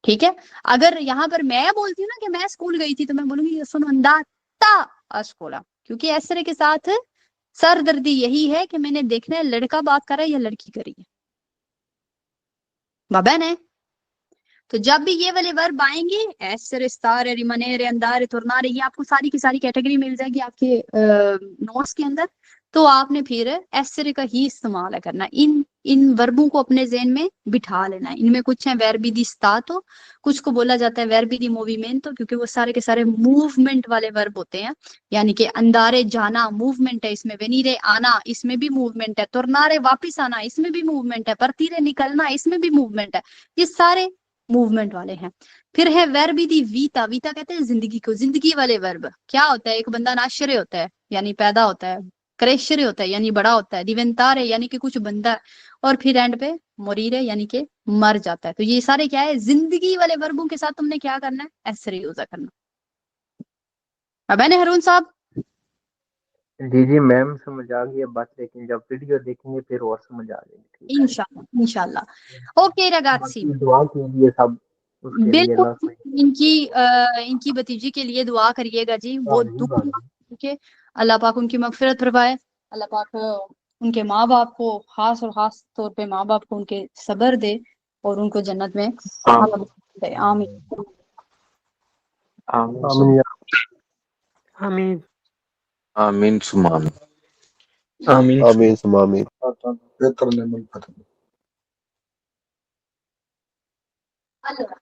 ठीक है। अगर यहाँ पर मैं बोलती हूँ ना कि मैं स्कूल गई थी, तो मैं बोलूंगी यो sono andata a scuola, क्योंकि इस तरह के साथ सरदर्दी यही है कि मैंने देखना है लड़का बात कर रहा है या लड़की कर रही है, बहन है। तो जब भी ये वाले वर्ब आएंगे, एसरे, स्टारे, रिमनेरे, अंदारे, तुरनारे, ये आपको सारी की सारी कैटेगरी मिल जाएगी आपके नोट्स के अंदर। तो आपने फिर एसरे का ही इस्तेमाल करना, इन वर्बों को अपने ज़हन में बिठा लेना है। इनमें कुछ है वर्बी दी स्टातो, कुछ को बोला जाता है वर्बी दी मूवमेंट, क्योंकि वो सारे के सारे मूवमेंट वाले वर्ब होते हैं। यानी कि अंदारे जाना मूवमेंट है इसमें, वेनीरे आना इसमें भी मूवमेंट है, तुरनारे वापिस आना इसमें भी मूवमेंट है, परतीरे निकलना इसमें भी मूवमेंट है। ये सारे मूवमेंट वाले हैं। फिर है वर्बी दी वीता, वीता कहते हैं जिंदगी को, जिंदगी वाले वर्ब। क्या होता है? एक बंदा नाश्रे होता है यानी पैदा होता है, क्रेशरे होता है यानी बड़ा होता है, दिवेंतारे यानी कि कुछ बनता है, और फिर एंड पे मोरीरे यानी कि मर जाता है। तो ये सारे क्या है? जिंदगी वाले वर्बों के साथ तुमने क्या करना है? एसरे यूज करना। अब है ना हरून साहब? जी जी मैम, समझ आ गई है बात, लेकिन जब वीडियो देखेंगे फिर और समझ आ जाएगी। इंशाल्लाह इंशाल्लाह। ओके रगात्सी, बाकी दुआ कीजिए सब उसके लिए, अल्लाह बिल्कुल इनकी भतीजी के लिए दुआ करिएगा जी। वो दुख के अल्लाह पाक उनकी मगफिरत फरमाए, अल्लाह पाक उनके माँ बाप को, खास और खास तौर पे माँ बाप को उनके सब्र दे और उनको जन्नत में दे। आमीन आमीन आमीन आमीन सुमान। आमीन आमीन सुम्मा आमीन। बेहतर नेमत। अल्लाह।